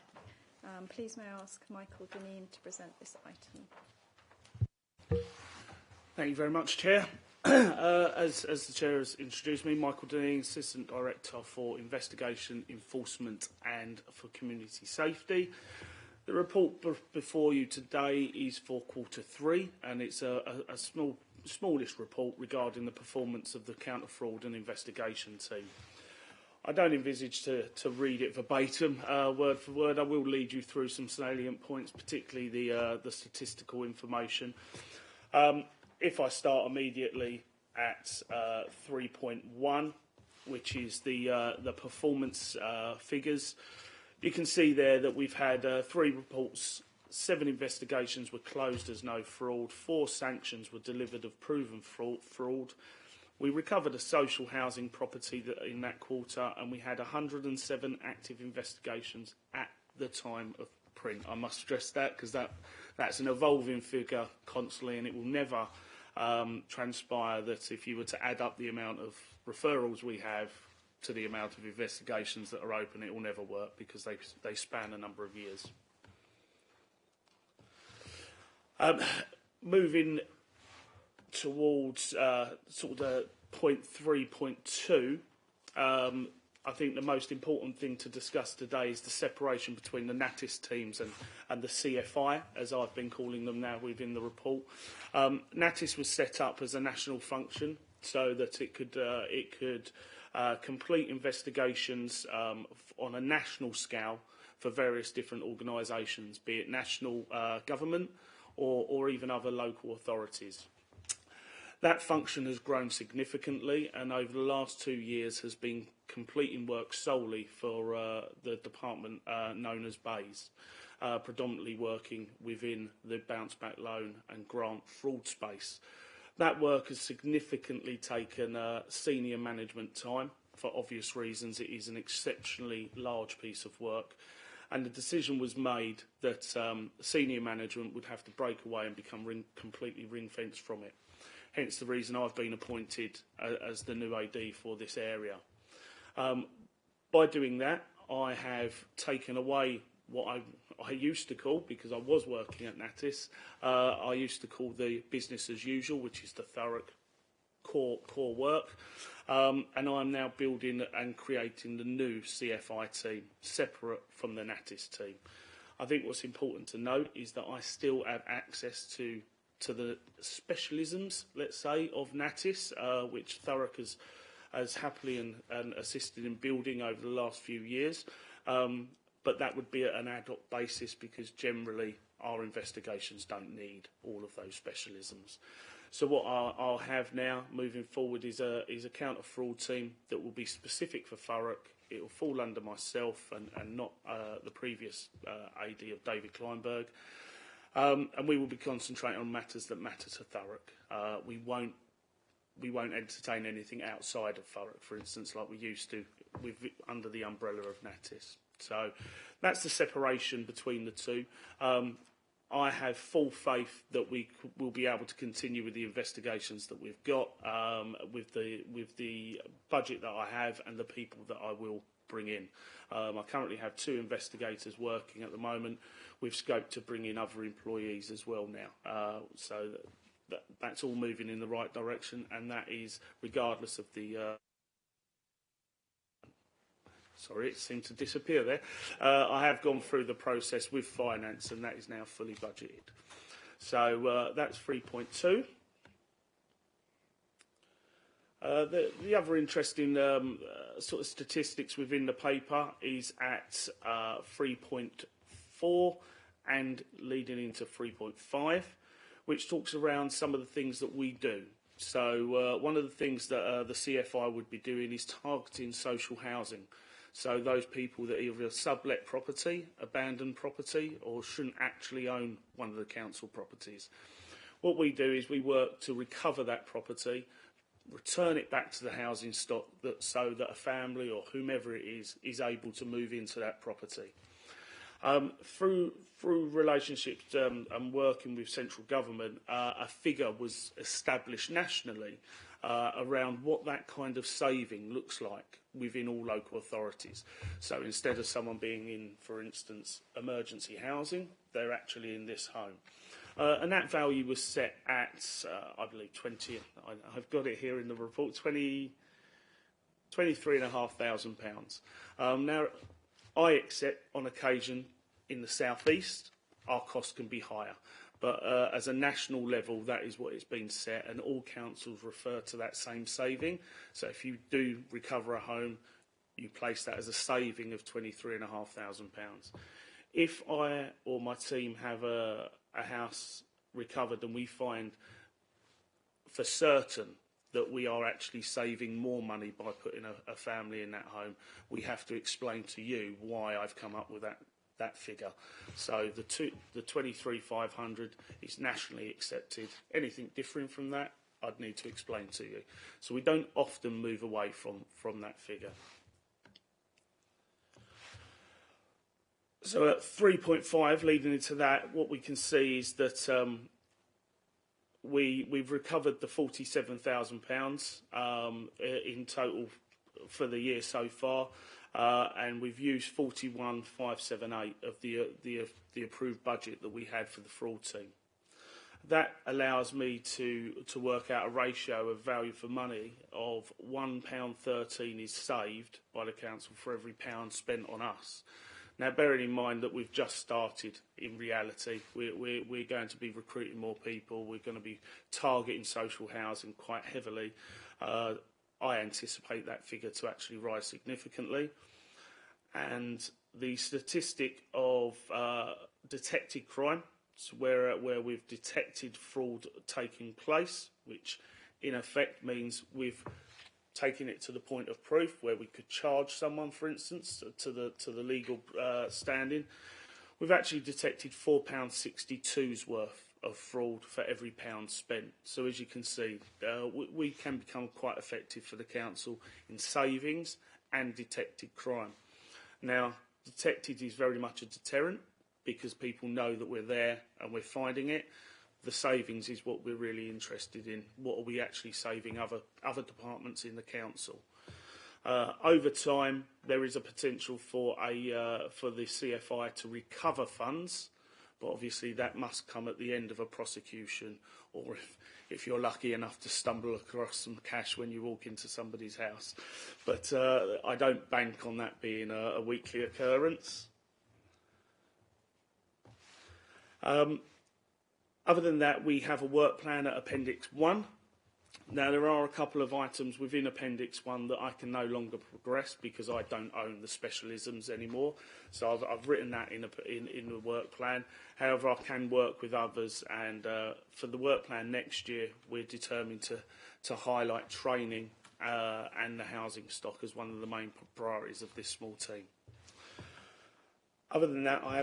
Please may I ask Michael Dineen to present this item. Thank you very much, Chair. As the Chair has introduced me, Michael Dineen, Assistant Director for Investigation, Enforcement and for Community Safety. The report before you today is for quarter 3, and it's a smallest report regarding the performance of the counter fraud and investigation team. I don't envisage to read it verbatim, word for word. I will lead you through some salient points, particularly the statistical information. If I start immediately at 3.1, which is the performance figures. You can see there that we've had 3 reports, 7 investigations were closed as no fraud, 4 sanctions were delivered of proven fraud. We recovered a social housing property in that quarter, and we had 107 active investigations at the time of print. I must stress that, because that's an evolving figure constantly, and it will never transpire that if you were to add up the amount of referrals we have to the amount of investigations that are open, it will never work, because they span a number of years. Moving towards sort of point 3.2, I think the most important thing to discuss today is the separation between the NATIS teams and the CFI, as I've been calling them now within the report. NATIS was set up as a national function so that it could complete investigations on a national scale for various different organisations, be it national government or even other local authorities. That function has grown significantly, and over the last 2 years has been completing work solely for the department known as BAYS, predominantly working within the bounce back loan and grant fraud space. That work has significantly taken senior management time. For obvious reasons, it is an exceptionally large piece of work, and the decision was made that senior management would have to break away and become completely ring-fenced from it. Hence the reason I've been appointed as the new AD for this area. By doing that, I have taken away what I used to call, because I was working at NATIS, I used to call the business as usual, which is the Thurrock core work. And I'm now building and creating the new CFI team, separate from the NATIS team. I think what's important to note is that I still have access to the specialisms, let's say, of NATIS, which Thurrock has happily and assisted in building over the last few years. But that would be at an ad hoc basis, because generally our investigations don't need all of those specialisms. So what I'll have now moving forward is a counter fraud team that will be specific for Thurrock. It will fall under myself and not the previous AD of David Kleinberg. And we will be concentrating on matters that matter to Thurrock. We won't entertain anything outside of Thurrock, for instance, like we used to under the umbrella of NATIS. So that's the separation between the two. I have full faith that we will be able to continue with the investigations that we've got, with the budget that I have and the people that I will bring in. I currently have 2 investigators working at the moment, with scope to bring in other employees as well now. So that's all moving in the right direction, and that is regardless of the... Sorry, it seemed to disappear there. I have gone through the process with finance, and that is now fully budgeted. So that's 3.2. The other interesting sort of statistics within the paper is at 3.4 and leading into 3.5, which talks around some of the things that we do. So one of the things that the CFI would be doing is targeting social housing. So those people that either sublet property, abandon property, or shouldn't actually own one of the council properties. What we do is we work to recover that property, return it back to the housing stock so that a family or whomever it is able to move into that property. Through relationships and working with central government, a figure was established nationally around what that kind of saving looks like within all local authorities. So instead of someone being in, for instance, emergency housing, they're actually in this home. And that value was set at, I believe, I've got it here in the report, £23,500. Now, I accept on occasion in the South East, our costs can be higher. But as a national level, that is what it's been set, and all councils refer to that same saving. So if you do recover a home, you place that as a saving of £23,500. If I or my team have a house recovered and we find for certain that we are actually saving more money by putting a family in that home, we have to explain to you why I've come up with that figure. So the 23,500 is nationally accepted. Anything different from that, I'd need to explain to you. So we don't often move away from that figure. So at 3.5, leading into that, what we can see is that we've recovered the £47,000 in total for the year so far, and we've used 41,578 of the approved budget that we had for the fraud team. That allows me to work out a ratio of value for money of £1.13 is saved by the council for every pound spent on us. Now, bearing in mind that we've just started, in reality, we're going to be recruiting more people. We're going to be targeting social housing quite heavily. I anticipate that figure to actually rise significantly. And the statistic of detected crime, so where we've detected fraud taking place, which in effect means we've taking it to the point of proof where we could charge someone, for instance, to the legal standing. We've actually detected £4.62's worth of fraud for every pound spent. So as you can see, we can become quite effective for the council in savings and detected crime. Now, detected is very much a deterrent because people know that we're there and we're finding it. The savings is what we're really interested in. What are we actually saving other departments in the council? Over time, there is a potential for the CFI to recover funds, but obviously that must come at the end of a prosecution, or if you're lucky enough to stumble across some cash when you walk into somebody's house. But I don't bank on that being a weekly occurrence. Other than that, we have a work plan at Appendix 1. Now, there are a couple of items within Appendix 1 that I can no longer progress because I don't own the specialisms anymore. So I've written that in the work plan. However, I can work with others, and for the work plan next year, we're determined to highlight training and the housing stock as one of the main priorities of this small team. Other than that, I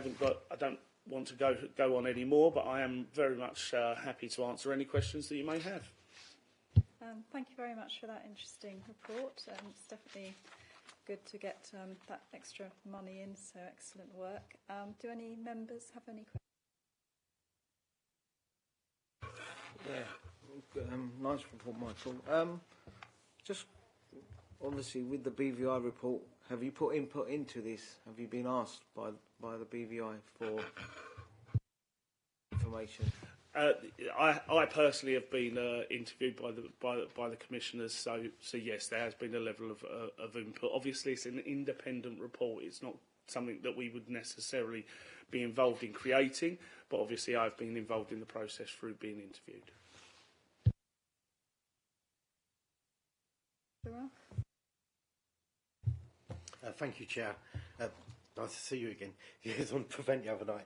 don't want to go on any more, but I am very much happy to answer any questions that you may have. Thank you very much for that interesting report. It's definitely good to get that extra money in, so excellent work. Do any members have any questions? Yeah, nice report, Michael. Just obviously with the BVI report, have you put input into this? Have you been asked by the BVI for information? I personally have been interviewed by the commissioners, so yes, there has been a level of input. Obviously, it's an independent report. It's not something that we would necessarily be involved in creating, but obviously I've been involved in the process through being interviewed. Thank you, Chair. Nice to see you again. You was on Prevent the other night.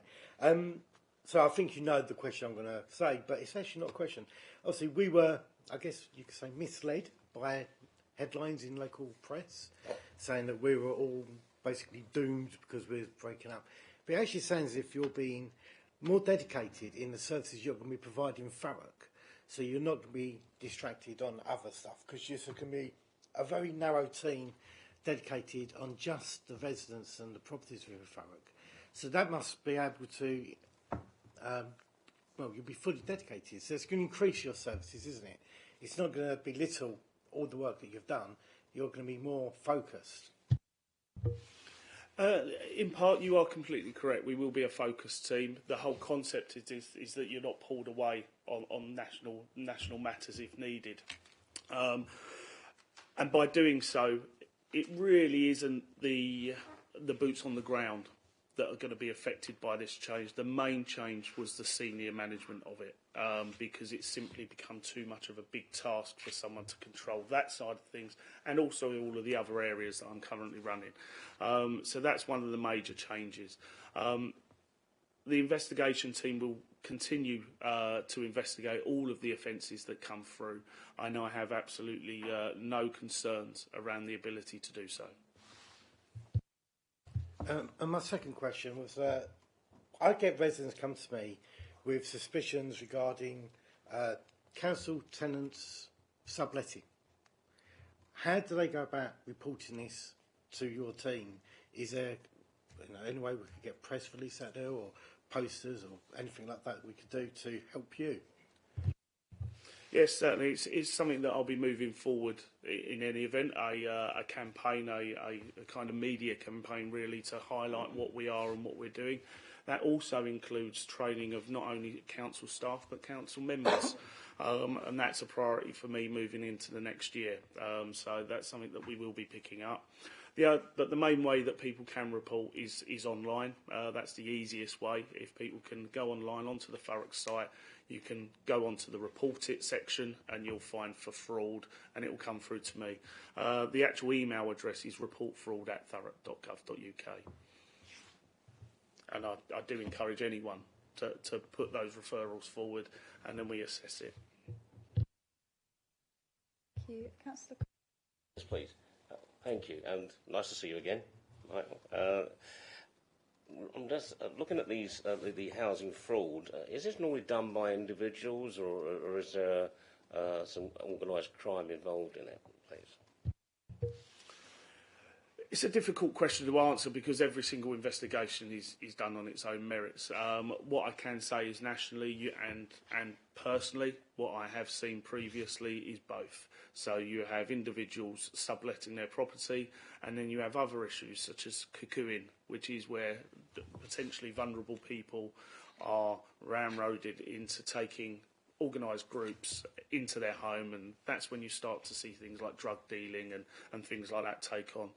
So I think you know the question I'm going to say, but it's actually not a question. Obviously, we were, I guess you could say, misled by headlines in local press saying that we were all basically doomed because we're breaking up. But it actually sounds as if you're being more dedicated in the services you're going to be providing in Thurrock. So you're not going to be distracted on other stuff because you're going to be a very narrow team dedicated on just the residents and the properties within Thurrock. So that must be able to, you'll be fully dedicated. So it's going to increase your services, isn't it? It's not going to belittle all the work that you've done. You're going to be more focused. In part, you are completely correct. We will be a focused team. The whole concept is that you're not pulled away on national matters if needed. And by doing so, it really isn't the boots on the ground that are going to be affected by this change. The main change was the senior management of it, because it's simply become too much of a big task for someone to control that side of things, and also all of the other areas that I'm currently running. So that's one of the major changes. the investigation team will continue to investigate all of the offences that come through. I know I have absolutely no concerns around the ability to do so. And my second question was, I get residents come to me with suspicions regarding council tenants subletting. How do they go about reporting this to your team? Is there any way we could get press release out there, or posters, or anything like that we could do to help you? Yes, certainly. It's something that I'll be moving forward in any event. A campaign, a kind of media campaign, really, to highlight what we are and what we're doing. That also includes training of not only council staff but council members. And that's a priority for me moving into the next year. So that's something that we will be picking up. But the main way that people can report is online. That's the easiest way. If people can go online onto the Thurrock site, you can go onto the report it section and you'll find for fraud, and it will come through to me. The actual email address is reportfraud@thurrock.gov.uk. And I do encourage anyone to put those referrals forward, and then we assess it. Thank you. Councillor. Yes, please. Thank you, and nice to see you again, Michael. I'm just looking at these the housing fraud. Is this normally done by individuals, or is there some organised crime involved in it, please? It's a difficult question to answer because every single investigation is done on its own merits. What I can say is nationally and personally, what I have seen previously is both. So you have individuals subletting their property, and then you have other issues such as cuckooing, which is where potentially vulnerable people are ramroded into taking organised groups into their home, and that's when you start to see things like drug dealing and things like that take on.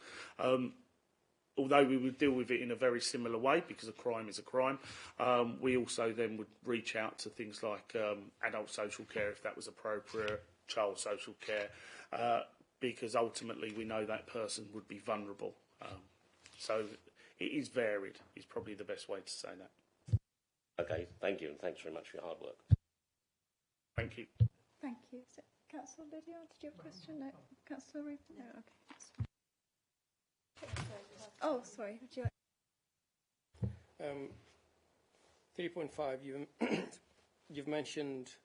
Although we would deal with it in a very similar way because a crime is a crime, we also then would reach out to things like adult social care if that was appropriate, child social care, because ultimately we know that person would be vulnerable. So it is varied, is probably the best way to say that. Okay, thank you, and thanks very much for your hard work. Thank you. Thank you. So, Councillor Lydia, did you have a question? No. Councillor Reeve? No. Okay, that's fine. Oh, sorry. Would you like... 3.5, you've mentioned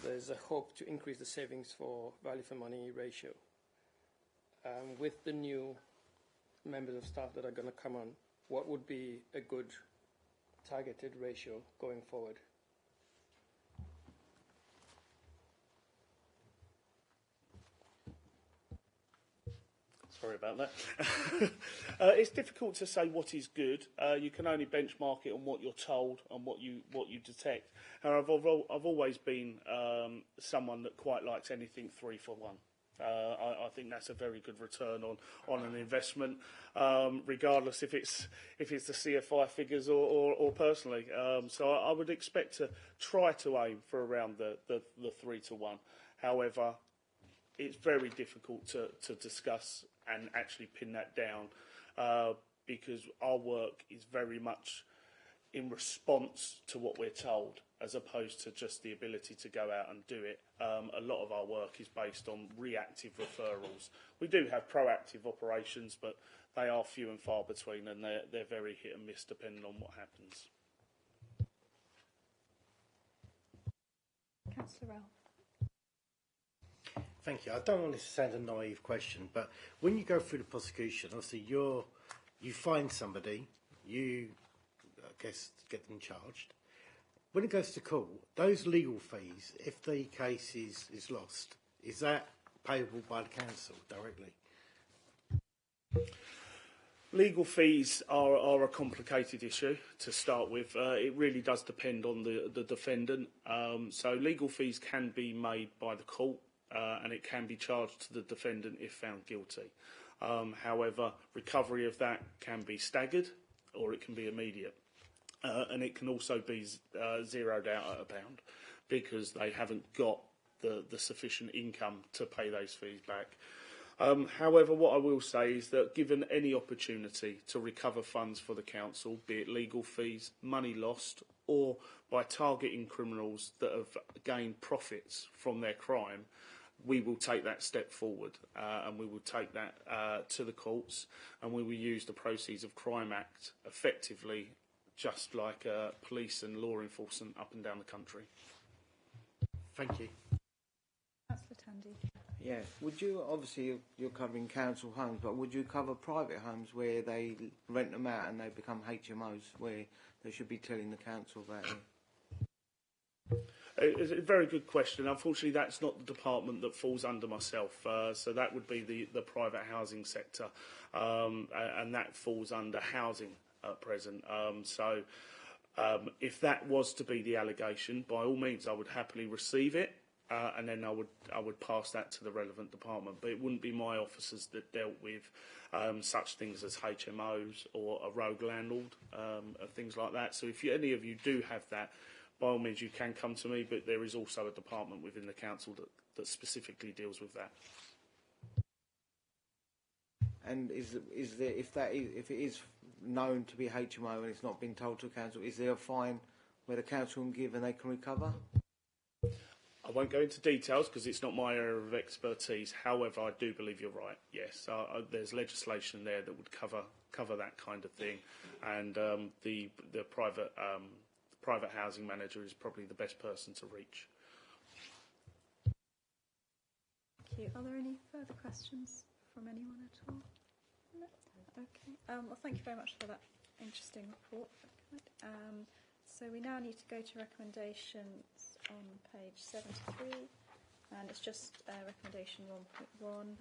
there's a hope to increase the savings for value for money ratio. With the new members of staff that are going to come on, what would be a good targeted ratio going forward? Sorry about that. It's difficult to say what is good. You can only benchmark it on what you're told and what you detect. However, I've always been someone that quite likes anything 3 for 1. I think that's a very good return on an investment, regardless if it's the CFI figures or personally. So I would expect to try to aim for around the 3 to 1. However, it's very difficult to discuss and actually pin that down because our work is very much in response to what we're told as opposed to just the ability to go out and do it. A lot of our work is based on reactive referrals. We do have proactive operations, but they are few and far between, and they're very hit and miss depending on what happens. Councillor Ralph. Thank you. I don't want this to sound a naive question, but when you go through the prosecution, obviously you find somebody, you, I guess, get them charged. When it goes to court, those legal fees, if the case is lost, is that payable by the council directly? Legal fees are a complicated issue to start with. It really does depend on the defendant. So legal fees can be made by the court. And it can be charged to the defendant if found guilty. However, recovery of that can be staggered or it can be immediate. And it can also be zeroed out at £1 because they haven't got the sufficient income to pay those fees back. However, what I will say is that given any opportunity to recover funds for the council, be it legal fees, money lost, or by targeting criminals that have gained profits from their crime, we will take that step forward and we will take that to the courts, and we will use the Proceeds of Crime Act effectively, just like police and law enforcement up and down the country. Thank you. Councillor Tandy. Yeah, would you, obviously you're covering council homes, but would you cover private homes where they rent them out and they become HMOs, where they should be telling the council about it? It's a very good question. Unfortunately, that's not the department that falls under myself. So that would be the private housing sector, and that falls under housing at present. If that was to be the allegation, by all means, I would happily receive it. And then I would pass that to the relevant department, but it wouldn't be my officers that dealt with such things as HMOs or a rogue landlord, things like that. So if any of you do have that, by all means you can come to me, but there is also a department within the council that specifically deals with that. And is there, if it is known to be HMO and it's not been told to the council, is there a fine where the council can give and they can recover? I won't go into details because it's not my area of expertise. However, I do believe you're right. Yes, there's legislation there that would cover that kind of thing, and the private housing manager is probably the best person to reach. Thank you. Are there any further questions from anyone at all? No. Okay. Well, thank you very much for that interesting report. So we now need to go to recommendations on page 73, and it's just recommendation 1.1.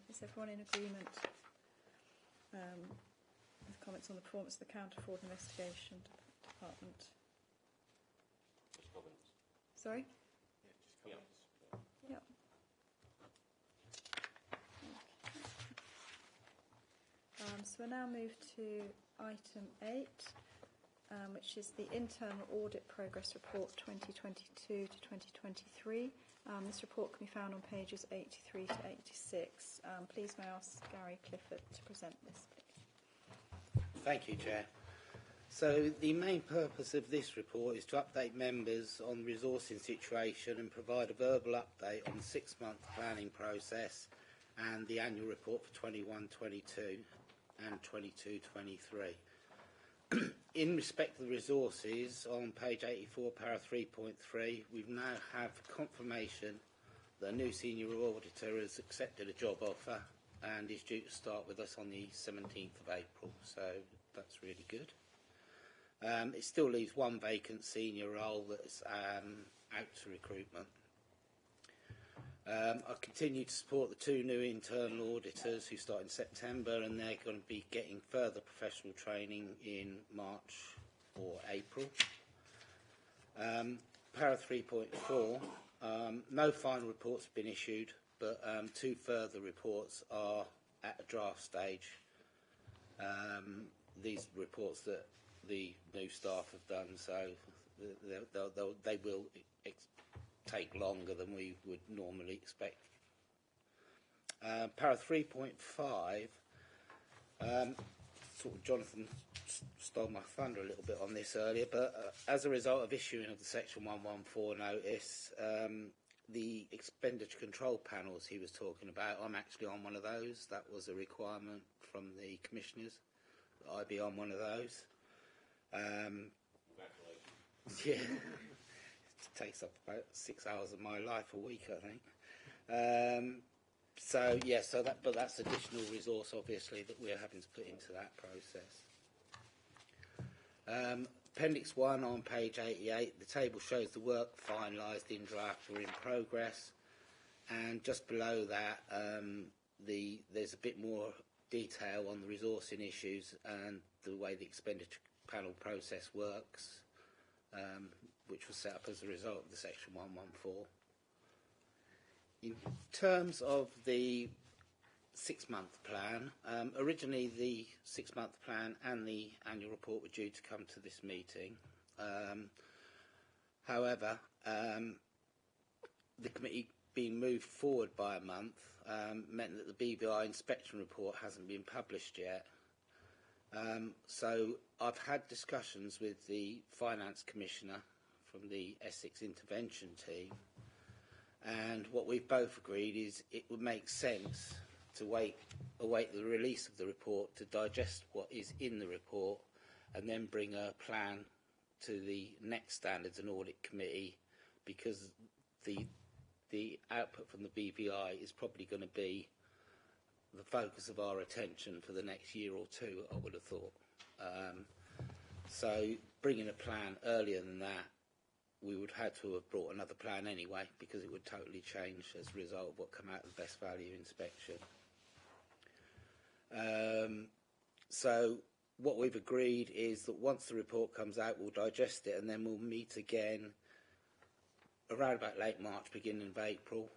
Is everyone in agreement with comments on the performance of the Counter-Fraud Investigation Department? Just comments. Sorry? Yeah, just comments. Yep. Okay. So we'll now move to item 8. Which is the Internal Audit Progress Report 2022 to 2023. This report can be found on pages 83 to 86. Please may I ask Gary Clifford to present this, please. Thank you, Chair. So the main purpose of this report is to update members on the resourcing situation and provide a verbal update on the 6-month planning process and the annual report for 21-22 and 22-23. In respect of the resources, on page 84, para 3.3, we now have confirmation that a new senior auditor has accepted a job offer and is due to start with us on the 17th of April, so that's really good. It still leaves one vacant senior role that's out to recruitment. I continue to support the 2 new internal auditors who start in September, and they're going to be getting further professional training in March or April. Para 3.4, no final reports have been issued, but 2 further reports are at a draft stage. These reports that the new staff have done, so they will take longer than we would normally expect. Para 3.5, sort of Jonathan stole my thunder a little bit on this earlier, but as a result of issuing of the Section 114 notice, the expenditure control panels he was talking about, I'm actually on one of those. That was a requirement from the commissioners that I be on one of those. Congratulations. Yeah. It takes up about 6 hours of my life a week, I think. But that's additional resource, obviously, that we're having to put into that process. Appendix 1 on page 88, the table shows the work finalised, in draft or in progress, and just below that there's a bit more detail on the resourcing issues and the way the expenditure panel process works, which was set up as a result of the Section 114. In terms of the 6-month plan, originally the 6-month plan and the annual report were due to come to this meeting. However, the committee being moved forward by a month meant that the BBI inspection report hasn't been published yet. So I've had discussions with the Finance Commissioner from the Essex Intervention Team, and what we've both agreed is it would make sense to await the release of the report to digest what is in the report and then bring a plan to the next Standards and Audit Committee, because the output from the BVI is probably going to be the focus of our attention for the next year or two, I would have thought. So bringing a plan earlier than that, we would have to have brought another plan anyway, because it would totally change as a result of what come out of the best value inspection. So what we've agreed is that once the report comes out, we'll digest it and then we'll meet again around about late March, beginning of April,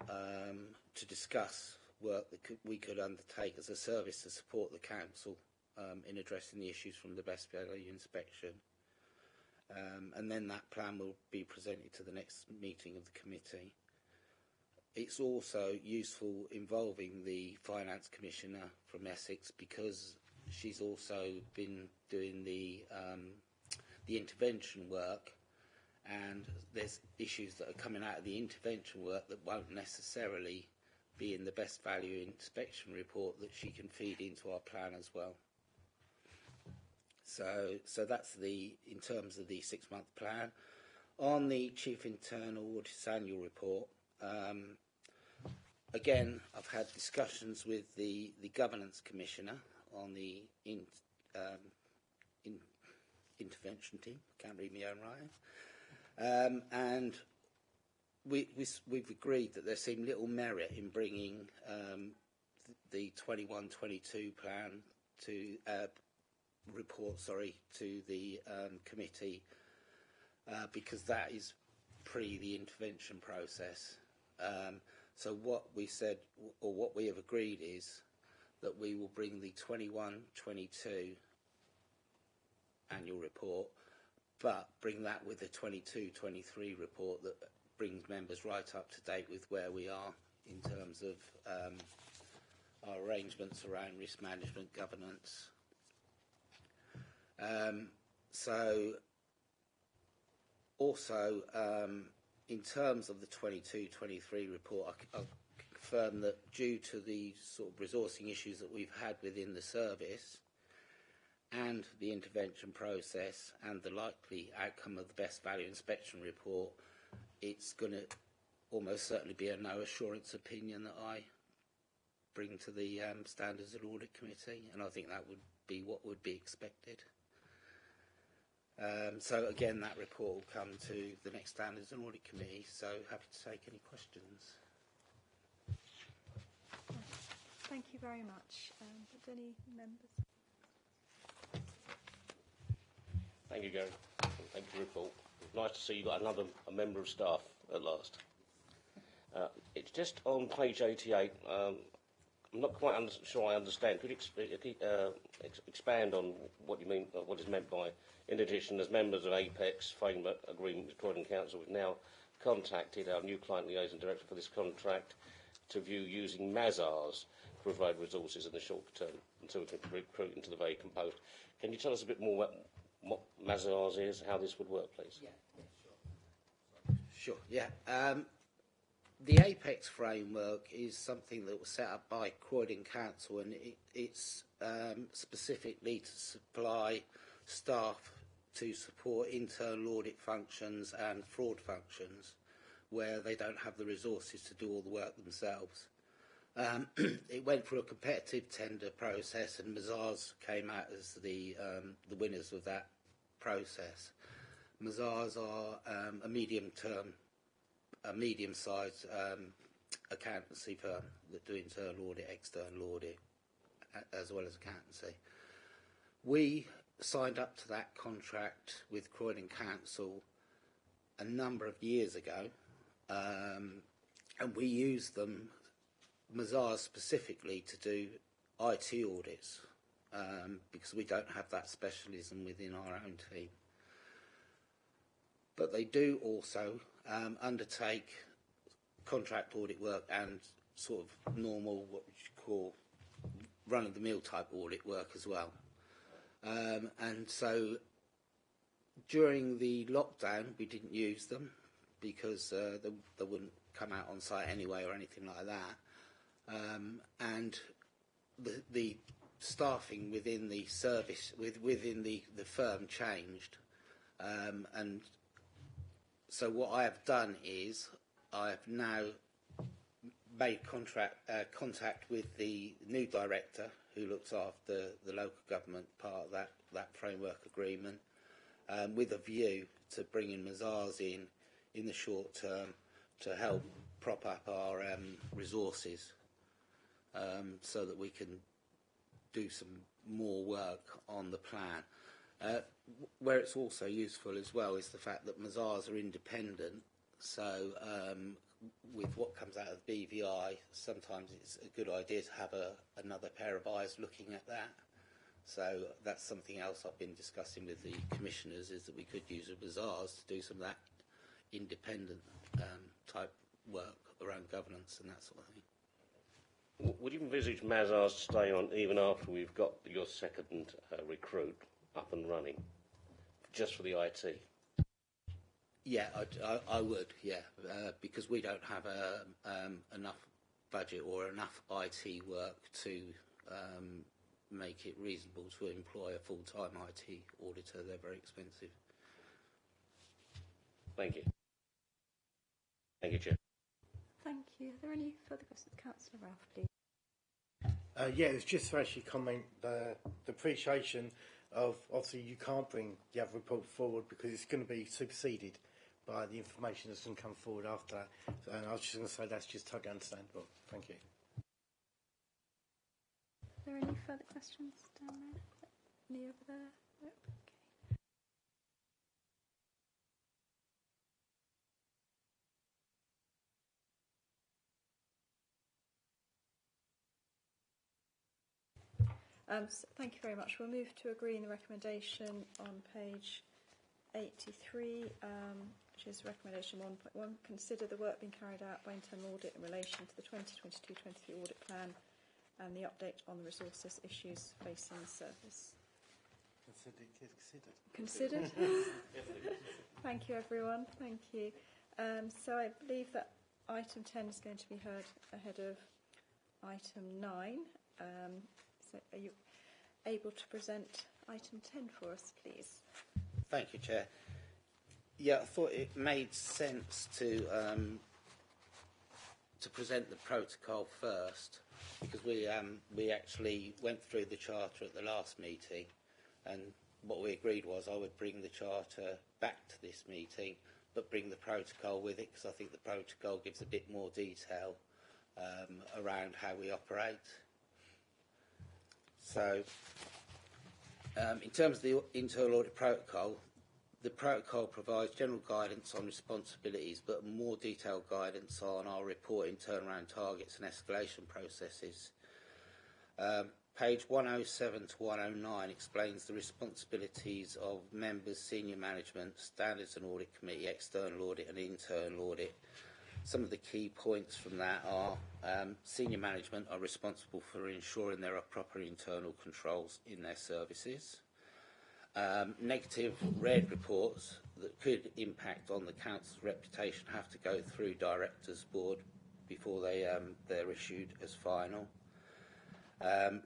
to discuss work that we could undertake as a service to support the council in addressing the issues from the best value inspection. And then that plan will be presented to the next meeting of the committee. It's also useful involving the Finance Commissioner from Essex, because she's also been doing the intervention work, and there's issues that are coming out of the intervention work that won't necessarily be in the best value inspection report that she can feed into our plan as well. So that's in terms of the 6-month plan. On the Chief Internal Auditor's annual report, again, I've had discussions with the Governance Commissioner on the intervention team. Can't read my own writing. And we've agreed that there seemed little merit in bringing the 21-22 plan to to the committee, because that is pre the intervention process. So what we said, or what we have agreed, is that we will bring the 21-22 annual report, but bring that with the 22-23 report that brings members right up to date with where we are in terms of our arrangements around risk management, governance. So also, in terms of the 22-23 report, I confirm that due to the sort of resourcing issues that we've had within the service and the intervention process and the likely outcome of the best value inspection report, it's going to almost certainly be a no assurance opinion that I bring to the Standards and Audit Committee, and I think that would be what would be expected. So again, that report will come to the next Standards and Audit Committee, so happy to take any questions. Thank you very much. But any members? Thank you, Gary. Thank you for the report. Nice to see you got a member of staff at last. It's just on page 88. I'm not quite sure I understand. Could you expand on what you mean, what is meant by, in addition, as members of Apex Framework Agreement with Croydon Council, we've now contacted our new client liaison director for this contract to view using Mazars to provide resources in the short term until we can recruit into the vacant post. Can you tell us a bit more about what Mazars is, how this would work, please? Yeah, sure. Yeah. The Apex framework is something that was set up by Croydon Council, and it's specifically to supply staff to support internal audit functions and fraud functions where they don't have the resources to do all the work themselves. It went through a competitive tender process, and Mazars came out as the winners of that process. Mazars are a medium-sized accountancy firm that do internal audit, external audit, as well as accountancy. We signed up to that contract with Croydon Council a number of years ago, and we used them, Mazars specifically, to do IT audits, because we don't have that specialism within our own team. But they do also undertake contract audit work and sort of normal, what we should call run-of-the-mill type audit work as well. And so during the lockdown, we didn't use them because they wouldn't come out on site anyway or anything like that. And the staffing within the service, within the firm changed. And so what I have done is I have now made contact with the new director who looks after the local government part of that framework agreement, with a view to bringing Mazars in the short term to help prop up our resources, so that we can do some more work on the plan. Where it's also useful as well is the fact that Mazars are independent, so with what comes out of BVI, sometimes it's a good idea to have another pair of eyes looking at that. So that's something else I've been discussing with the commissioners, is that we could use Mazars to do some of that independent type work around governance and that sort of thing. Would you envisage Mazars staying on even after we've got your second recruit up and running, just for the IT? Yeah, I would, yeah, because we don't have enough budget or enough IT work to make it reasonable to employ a full-time IT auditor. They're very expensive. Thank you. Thank you, Chair. Thank you. Are there any further questions? Councillor Ralph, please. Yeah, it was just to actually comment the appreciation of, obviously you can't bring the other report forward because it's going to be superseded by the information that's going to come forward after that. And I was just going to say that's just totally understandable. Thank you. Are there any further questions down there? Any over there? Nope. So thank you very much. We'll move to agreeing the recommendation on page 83, which is recommendation 1.1. Consider the work being carried out by internal audit in relation to the 2022-23 audit plan and the update on the resources issues facing the service. Considered. Thank you, everyone. Thank you. So I believe that item 10 is going to be heard ahead of item 9. So are you able to present item 10 for us, please? Thank you, Chair. Yeah, I thought it made sense to present the protocol first, because we actually went through the charter at the last meeting, and what we agreed was I would bring the charter back to this meeting, but bring the protocol with it, because I think the protocol gives a bit more detail around how we operate. So, in terms of the internal audit protocol, the protocol provides general guidance on responsibilities, but more detailed guidance on our reporting, turnaround targets and escalation processes. Page 107 to 109 explains the responsibilities of members, senior management, standards and audit committee, external audit and internal audit. Some of the key points from that are senior management are responsible for ensuring there are proper internal controls in their services. Negative red reports that could impact on the council's reputation have to go through directors' board before they're issued as final.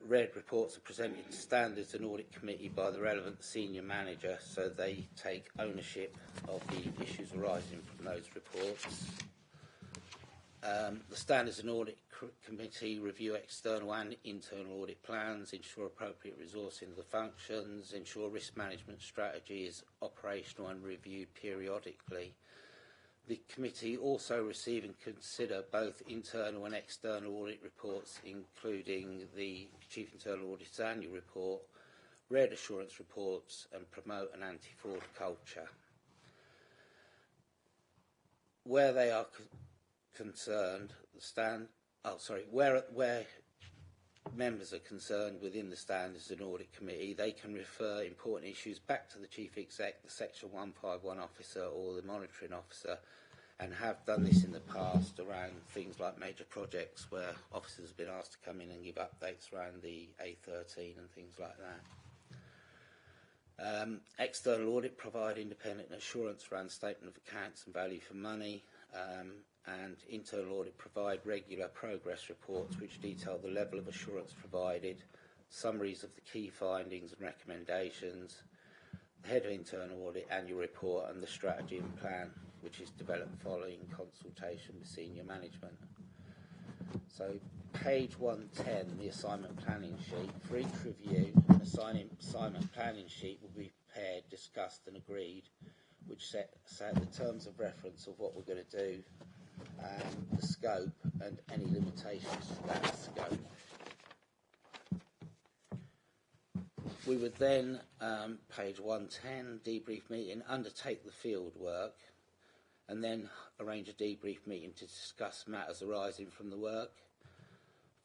Red reports are presented to standards and audit committee by the relevant senior manager, so they take ownership of the issues arising from those reports. The Standards and Audit Committee review external and internal audit plans, ensure appropriate resourcing of the functions, ensure risk management strategy is operational and reviewed periodically. The committee also receive and consider both internal and external audit reports, including the Chief Internal Auditor's annual report, RED assurance reports, and promote an anti-fraud culture. Where they are concerned, where members are concerned within the Standards and Audit Committee, they can refer important issues back to the Chief Exec, the Section 151 officer or the monitoring officer, and have done this in the past around things like major projects where officers have been asked to come in and give updates around the A13 and things like that. External audit provide independent assurance around statement of accounts and value for money, and internal audit provide regular progress reports which detail the level of assurance provided, summaries of the key findings and recommendations, the head of internal audit annual report, and the strategy and plan which is developed following consultation with senior management. So page 110, the assignment planning sheet. For each review, an assignment planning sheet will be prepared, discussed and agreed, which sets out the terms of reference of what we're going to do, the scope and any limitations to that scope. We would then, page 110, debrief meeting, undertake the field work, and then arrange a debrief meeting to discuss matters arising from the work.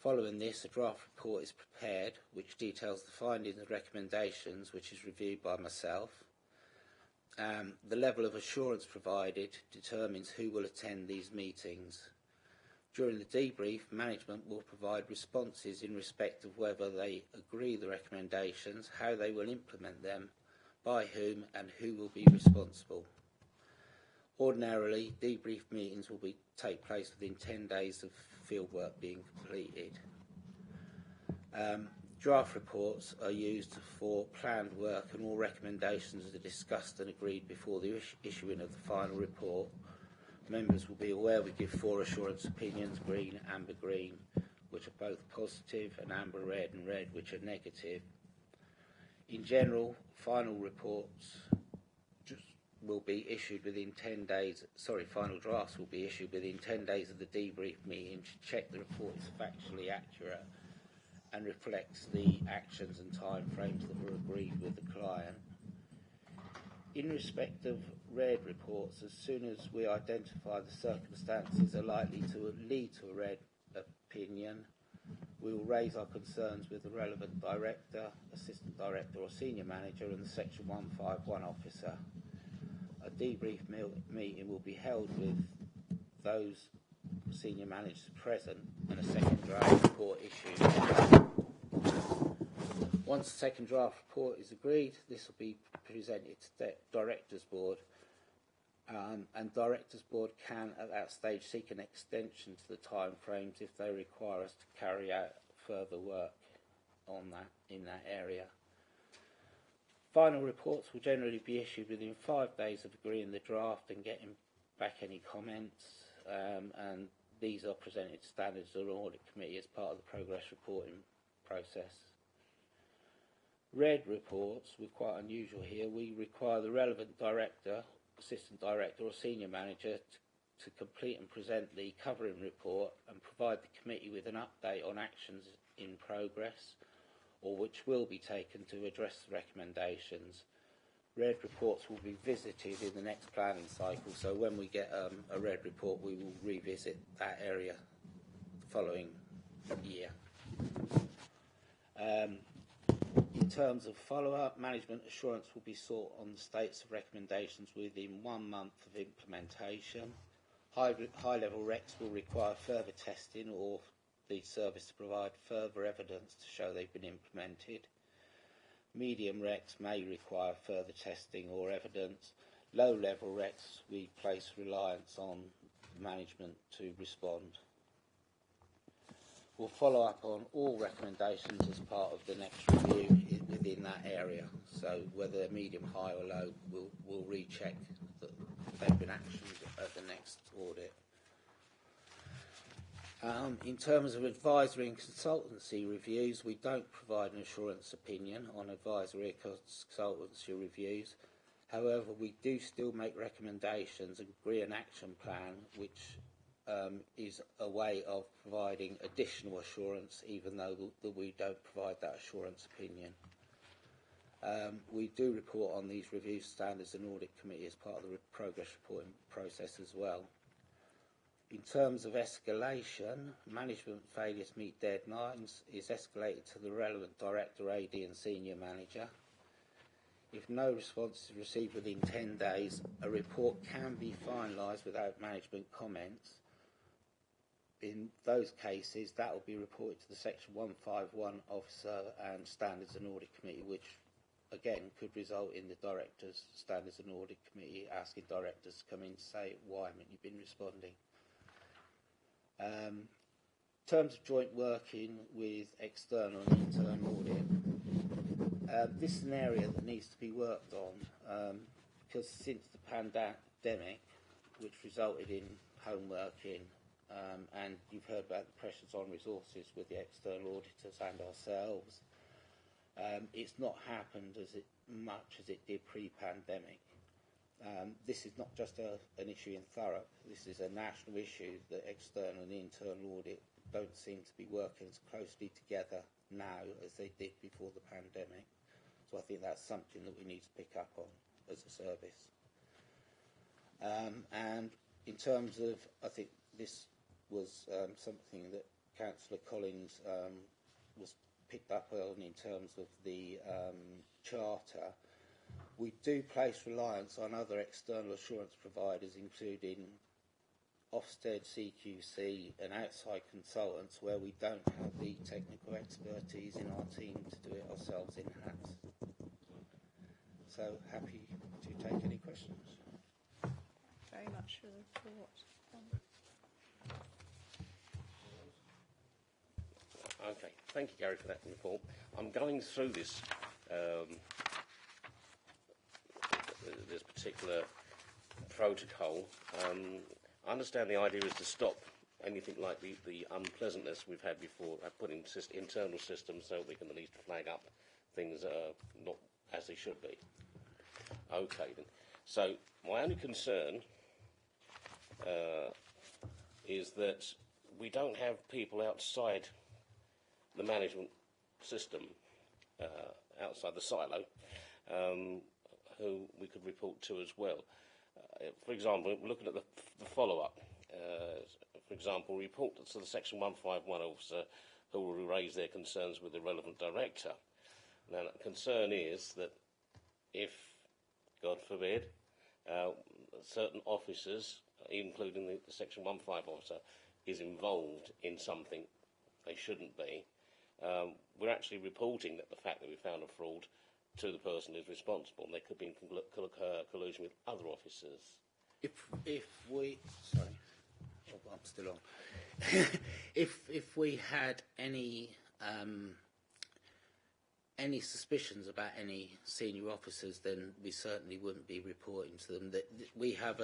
Following this, a draft report is prepared, which details the findings and recommendations, which is reviewed by myself. The level of assurance provided determines who will attend these meetings. During the debrief, management will provide responses in respect of whether they agree the recommendations, how they will implement them, by whom and who will be responsible. Ordinarily, debrief meetings will take place within 10 days of fieldwork being completed. Draft reports are used for planned work, and all recommendations are discussed and agreed before the issuing of the final report. Members will be aware we give 4 assurance opinions: green, amber, green, which are both positive, and amber, red, and red, which are negative. In general, final reports will be issued within 10 days. Final drafts will be issued within 10 days of the debrief meeting to check the report is factually accurate and reflects the actions and time frames that were agreed with the client. In respect of red reports, as soon as we identify the circumstances are likely to lead to a red opinion, we will raise our concerns with the relevant director, assistant director or senior manager and the Section 151 officer. A debrief meeting will be held with those senior managers present and a second draft report issued. Once the second draft report is agreed, this will be presented to the Directors Board, and Directors Board can at that stage seek an extension to the time frames if they require us to carry out further work on that in that area. Final reports will generally be issued within 5 days of agreeing the draft and getting back any comments, and these are presented to Standards and Audit Committee as part of the progress reporting process. Red reports, we're quite unusual here. We require the relevant director, assistant director or senior manager to complete and present the covering report and provide the committee with an update on actions in progress or which will be taken to address the recommendations. Red reports will be visited in the next planning cycle, so when we get a red report we will revisit that area the following year. In terms of follow-up, management assurance will be sought on the status of recommendations within 1 month of implementation. High-level recs will require further testing or the service to provide further evidence to show they've been implemented. Medium recs may require further testing or evidence. Low-level recs, we place reliance on management to respond. We'll follow up on all recommendations as part of the next review within that area. So whether they're medium, high or low, we'll recheck that they've been actioned at the next audit. In terms of advisory and consultancy reviews, we don't provide an assurance opinion on advisory or consultancy reviews. However, we do still make recommendations and agree an action plan, which is a way of providing additional assurance, even though we don't provide that assurance opinion. We do report on these reviews, Standards and Audit Committee as part of the progress reporting process as well. In terms of escalation, management failure to meet deadlines is escalated to the relevant director, AD and senior manager. if no response is received within 10 days, a report can be finalised without management comments. In those cases, that will be reported to the Section 151 officer and Standards and Audit Committee, which again could result in the Directors, Standards and Audit Committee asking directors to come in and say, why haven't you been responding? In terms of joint working with external and internal audit, this is an area that needs to be worked on because since the pandemic, which resulted in home working, and you've heard about the pressures on resources with the external auditors and ourselves, it's not happened much as it did pre-pandemic. This is not just an issue in Thurrock, this is a national issue that external and internal audit don't seem to be working as closely together now as they did before the pandemic. So I think that's something that we need to pick up on as a service. And in terms of, I think this was something that Councillor Collins was picked up on in terms of the charter. We do place reliance on other external assurance providers, including Ofsted, CQC and outside consultants, where we don't have the technical expertise in our team to do it ourselves in-house. So happy to take any questions. Very much for the report. Okay, thank you, Gary, for that report. I'm going through this this particular protocol. I understand the idea is to stop anything like the unpleasantness we've had before, putting internal systems so we can at least flag up things that are not as they should be. Okay, then. So my only concern is that we don't have people outside the management system, outside the silo, who we could report to as well. For example, looking at the follow-up, for example, report to the Section 151 officer who will raise their concerns with the relevant director. Now, the concern is that if, God forbid, certain officers, including the Section 151 officer, is involved in something they shouldn't be, we're actually reporting that the fact that we found a fraud to the person who's responsible, and they could be in collusion with other officers. If we, sorry, oh, I'm still on. if we had any suspicions about any senior officers, then we certainly wouldn't be reporting to them. That we have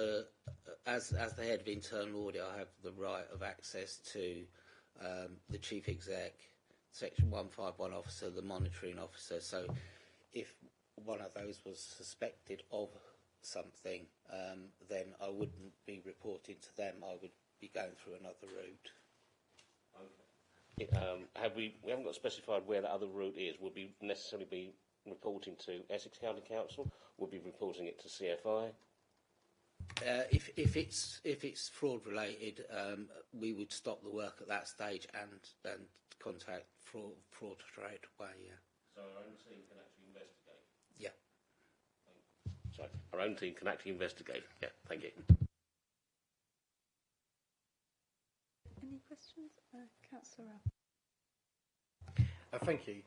as the head of internal audit, I have the right of access to the chief exec, Section 151 officer, the monitoring officer. So if one of those was suspected of something, then I wouldn't be reporting to them. I would be going through another route. Okay. We haven't got specified where the other route is. Would we necessarily be reporting to Essex County Council? Would be reporting it to CFI? If it's fraud related, we would stop the work at that stage and contact fraud straight away. Yeah. So our own team can actually investigate. Yeah. Sorry, our own team can actually investigate. Yeah. Thank you. Any questions, Councillor Ralph? Thank you.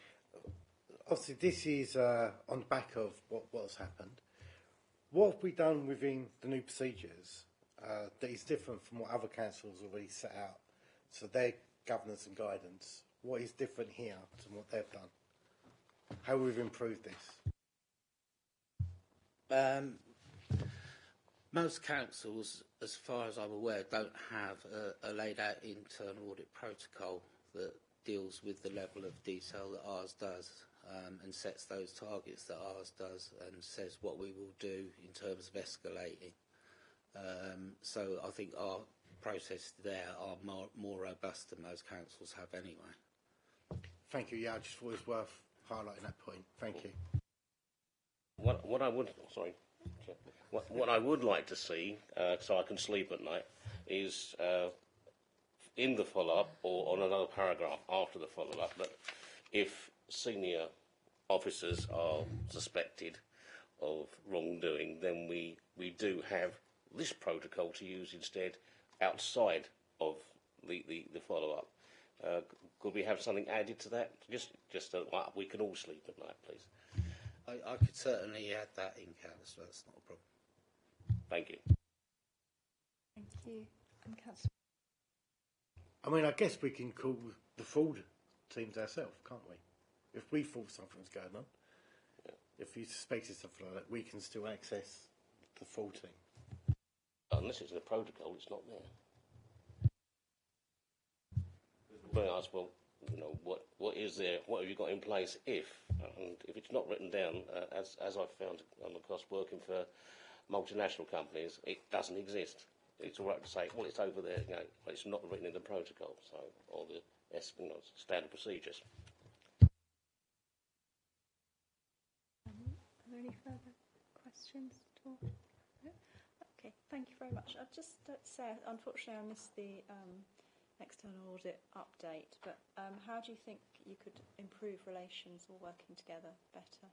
Obviously, this is on the back of what's happened. What have we done within the new procedures that is different from what other councils already set out? So their governance and guidance, what is different here to what they've done? How we've improved this? Most councils, as far as I'm aware, don't have a laid out internal audit protocol that deals with the level of detail that ours does, and sets those targets that ours does, and says what we will do in terms of escalating. So I think our processes there are more robust than most councils have anyway. Thank you. Yeah, I just thought it was worth highlighting that point. Thank you. What I would like to see, so I can sleep at night, is in the follow-up or on another paragraph after the follow-up that if senior officers are suspected of wrongdoing, then we do have this protocol to use instead outside of the follow-up. Could we have something added to that? Just we can all sleep at night, please. I could certainly add that in, Councillor. That's not a problem. Thank you. Thank you. And Councillor. I mean, I guess we can call the fraud teams ourselves, can't we? If we thought something's going on, if you suspected something like that, we can still access the fraud team. Unless it's in the protocol, it's not there. When I ask, well, you know, what is there? What have you got in place if? And if it's not written down, as I've found across working for multinational companies, it doesn't exist. It's all right to say, well, it's over there, you know, but it's not written in the protocol, so or the standard procedures. Are there any further questions at all? No? Okay, thank you very much. I'd just say, unfortunately, I missed the external audit update, but how do you think you could improve relations or working together better?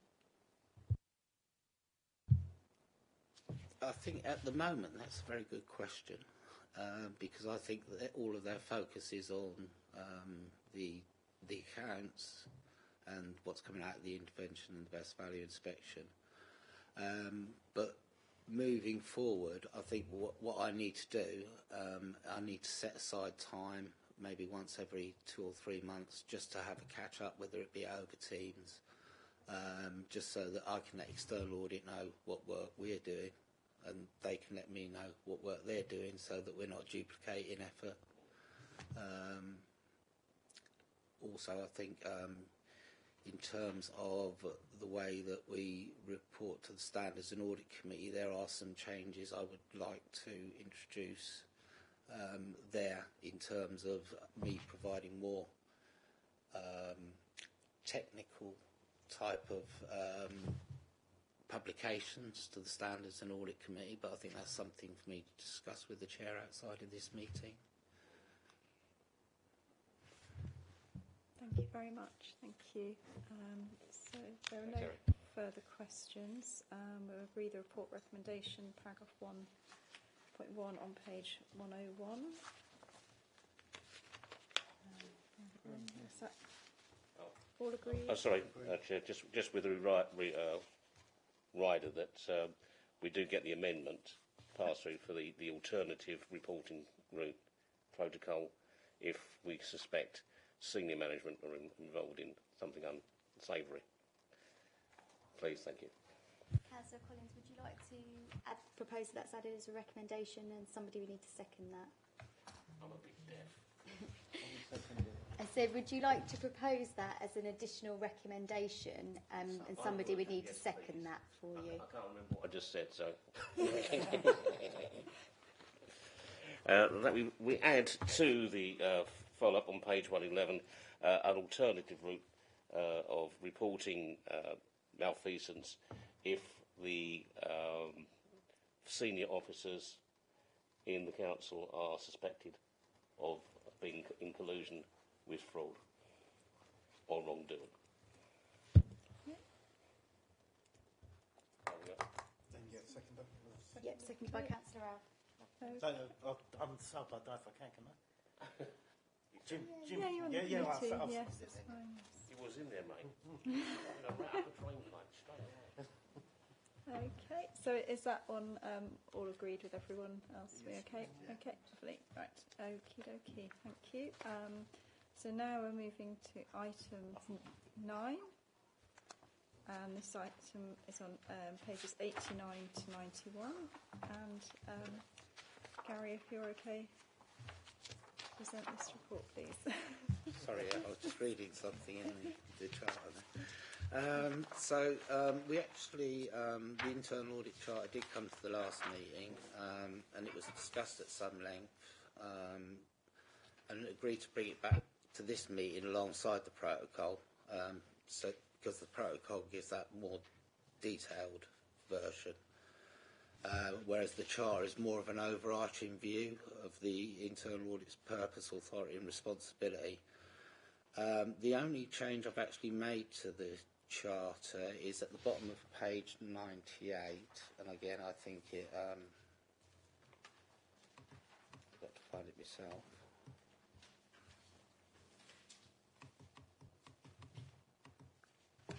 I think at the moment that's a very good question, because I think that all of their focus is on the accounts and what's coming out of the intervention and the best value inspection. But moving forward, I think what I need to do, I need to set aside time, maybe once every 2 or 3 months, just to have a catch up, whether it be over Teams, just so that I can let external audit know what work we're doing, and they can let me know what work they're doing, so that we're not duplicating effort. Also, I think in terms of the way that we report to the Standards and Audit Committee, there are some changes I would like to introduce there, in terms of me providing more technical type of publications to the Standards and Audit Committee, but I think that's something for me to discuss with the Chair outside of this meeting. Thank you very much. Thank you. So there are no further questions. We'll agree the report recommendation, paragraph 1.1 on page 101. Is that all agreed? Oh, sorry, Chair, just with the rider that we do get the amendment passed through for the alternative reporting route protocol if we suspect senior management are involved in something unsavoury. Please, thank you. Councillor Collins, would you like to propose that's added as a recommendation, and somebody would need to second that? I'm a bit deaf. I said, would you like to propose that as an additional recommendation, and somebody would need to second that for you? I can't remember what I just said, so. We add to the follow-up on page 111 an alternative route of reporting malfeasance if the senior officers in the council are suspected of being in collusion with fraud or wrongdoing. Yep, seconded by Councillor Ralph. So I'm sub, I don't know if I can I? Jim, Yeah, you're on the committee. Yes, that's fine. He was in there, mate. Okay, so is that one all agreed with everyone else? Yes. Okay? Okay, lovely. Right, okie dokie, thank you. So now we're moving to item 9. And this item is on pages 89 to 91. And Gary, if you're okay, present this report, please. Sorry, I was just reading something in the charter. We actually, the internal audit charter did come to the last meeting, and it was discussed at some length, and agreed to bring it back to this meeting alongside the protocol, because the protocol gives that more detailed version, whereas the charter is more of an overarching view of the internal audit's purpose, authority and responsibility. The only change I've actually made to the charter is at the bottom of page 98, and again I think it I've got to find it myself.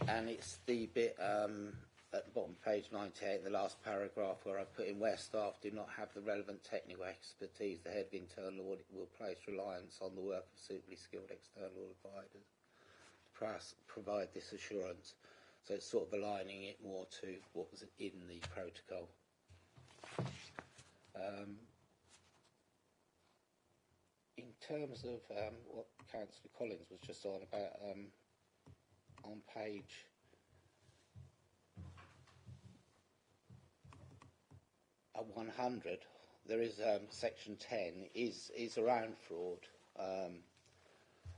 And it's the bit at the bottom of page 98, the last paragraph, where I put in where staff do not have the relevant technical expertise, the head of internal audit will place reliance on the work of suitably skilled external advisors to provide this assurance. So it's sort of aligning it more to what was in the protocol. In terms of what Councillor Collins was just on about, on page 100, there is section 10 is around fraud,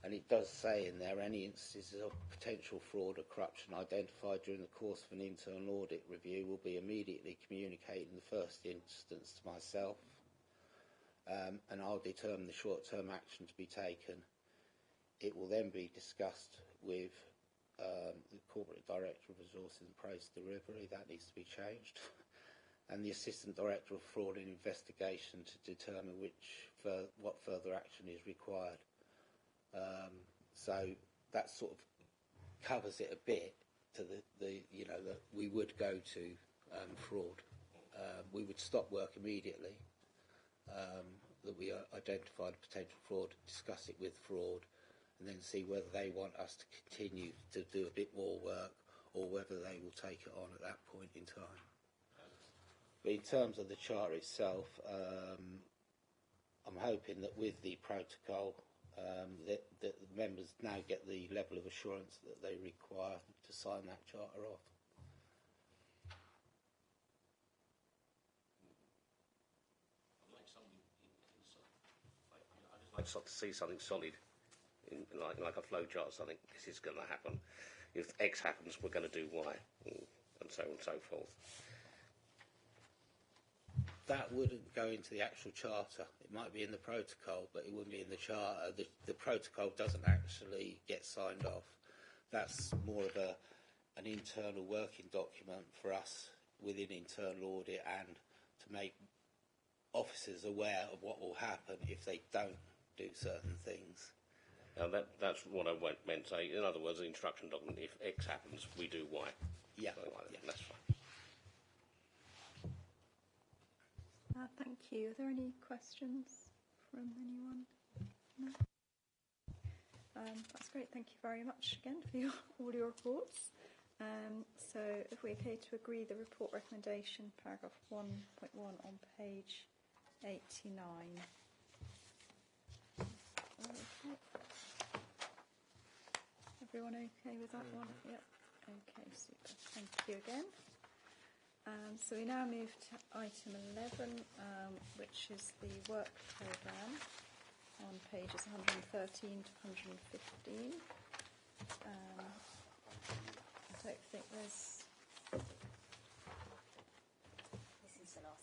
and it does say in there any instances of potential fraud or corruption identified during the course of an internal audit review will be immediately communicated in the first instance to myself, and I'll determine the short-term action to be taken. It will then be discussed with the Corporate Director of Resources and Price Delivery. That needs to be changed. And the Assistant Director of Fraud and Investigation to determine what further action is required. So that sort of covers it a bit to the that we would go to fraud. We would stop work immediately. That we identified potential fraud, discuss it with fraud, and then see whether they want us to continue to do a bit more work or whether they will take it on at that point in time. But in terms of the charter itself, I'm hoping that with the protocol that the members now get the level of assurance that they require to sign that charter off. I'd just like to see something solid, like a flow chart, something, this is going to happen. If X happens, we're going to do Y, and so on and so forth. That wouldn't go into the actual charter. It might be in the protocol, but it wouldn't be in the charter. The protocol doesn't actually get signed off. That's more of an internal working document for us within internal audit and to make officers aware of what will happen if they don't do certain things. Now that's what I meant to say. In other words, the instruction document, if X happens, we do Y. Yeah. Yeah. That's fine. Thank you. Are there any questions from anyone? No? That's great. Thank you very much again for all your reports. So if we're okay to agree the report recommendation, paragraph 1.1 on page 89. Okay. Everyone okay with that one? Yep. Okay, super. Thank you again. So we now move to item 11, which is the work programme on pages 113 to 115. I don't think there's...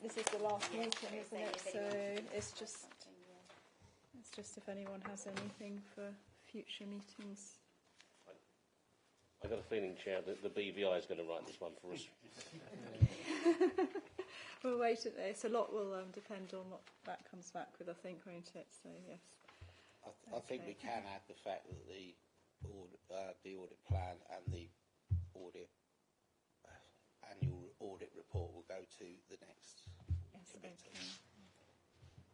This is the last meeting, isn't it? So it's just if anyone has anything for future meetings. I've got a feeling, Chair, that the BVI is going to write this one for us. We'll wait. It's a lot will depend on what that comes back with, I think, won't it? So, yes. I think we can add the fact that the audit plan and the annual audit report will go to the next committee. Okay.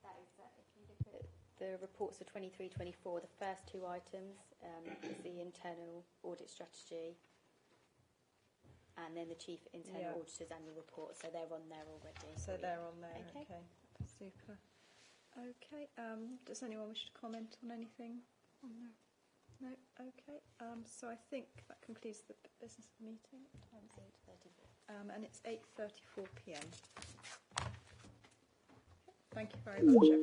That is that. If you look at the reports for 23-24, the first two items is the internal audit strategy and then the Chief Internal Auditor's annual report. So they're on there already. So they're on there. Okay. Super. Okay. Does anyone wish to comment on anything on there? No? Okay. So I think that concludes the business of the meeting. Time's 8:34. And it's 8:34 p.m. Thank you very much, everyone.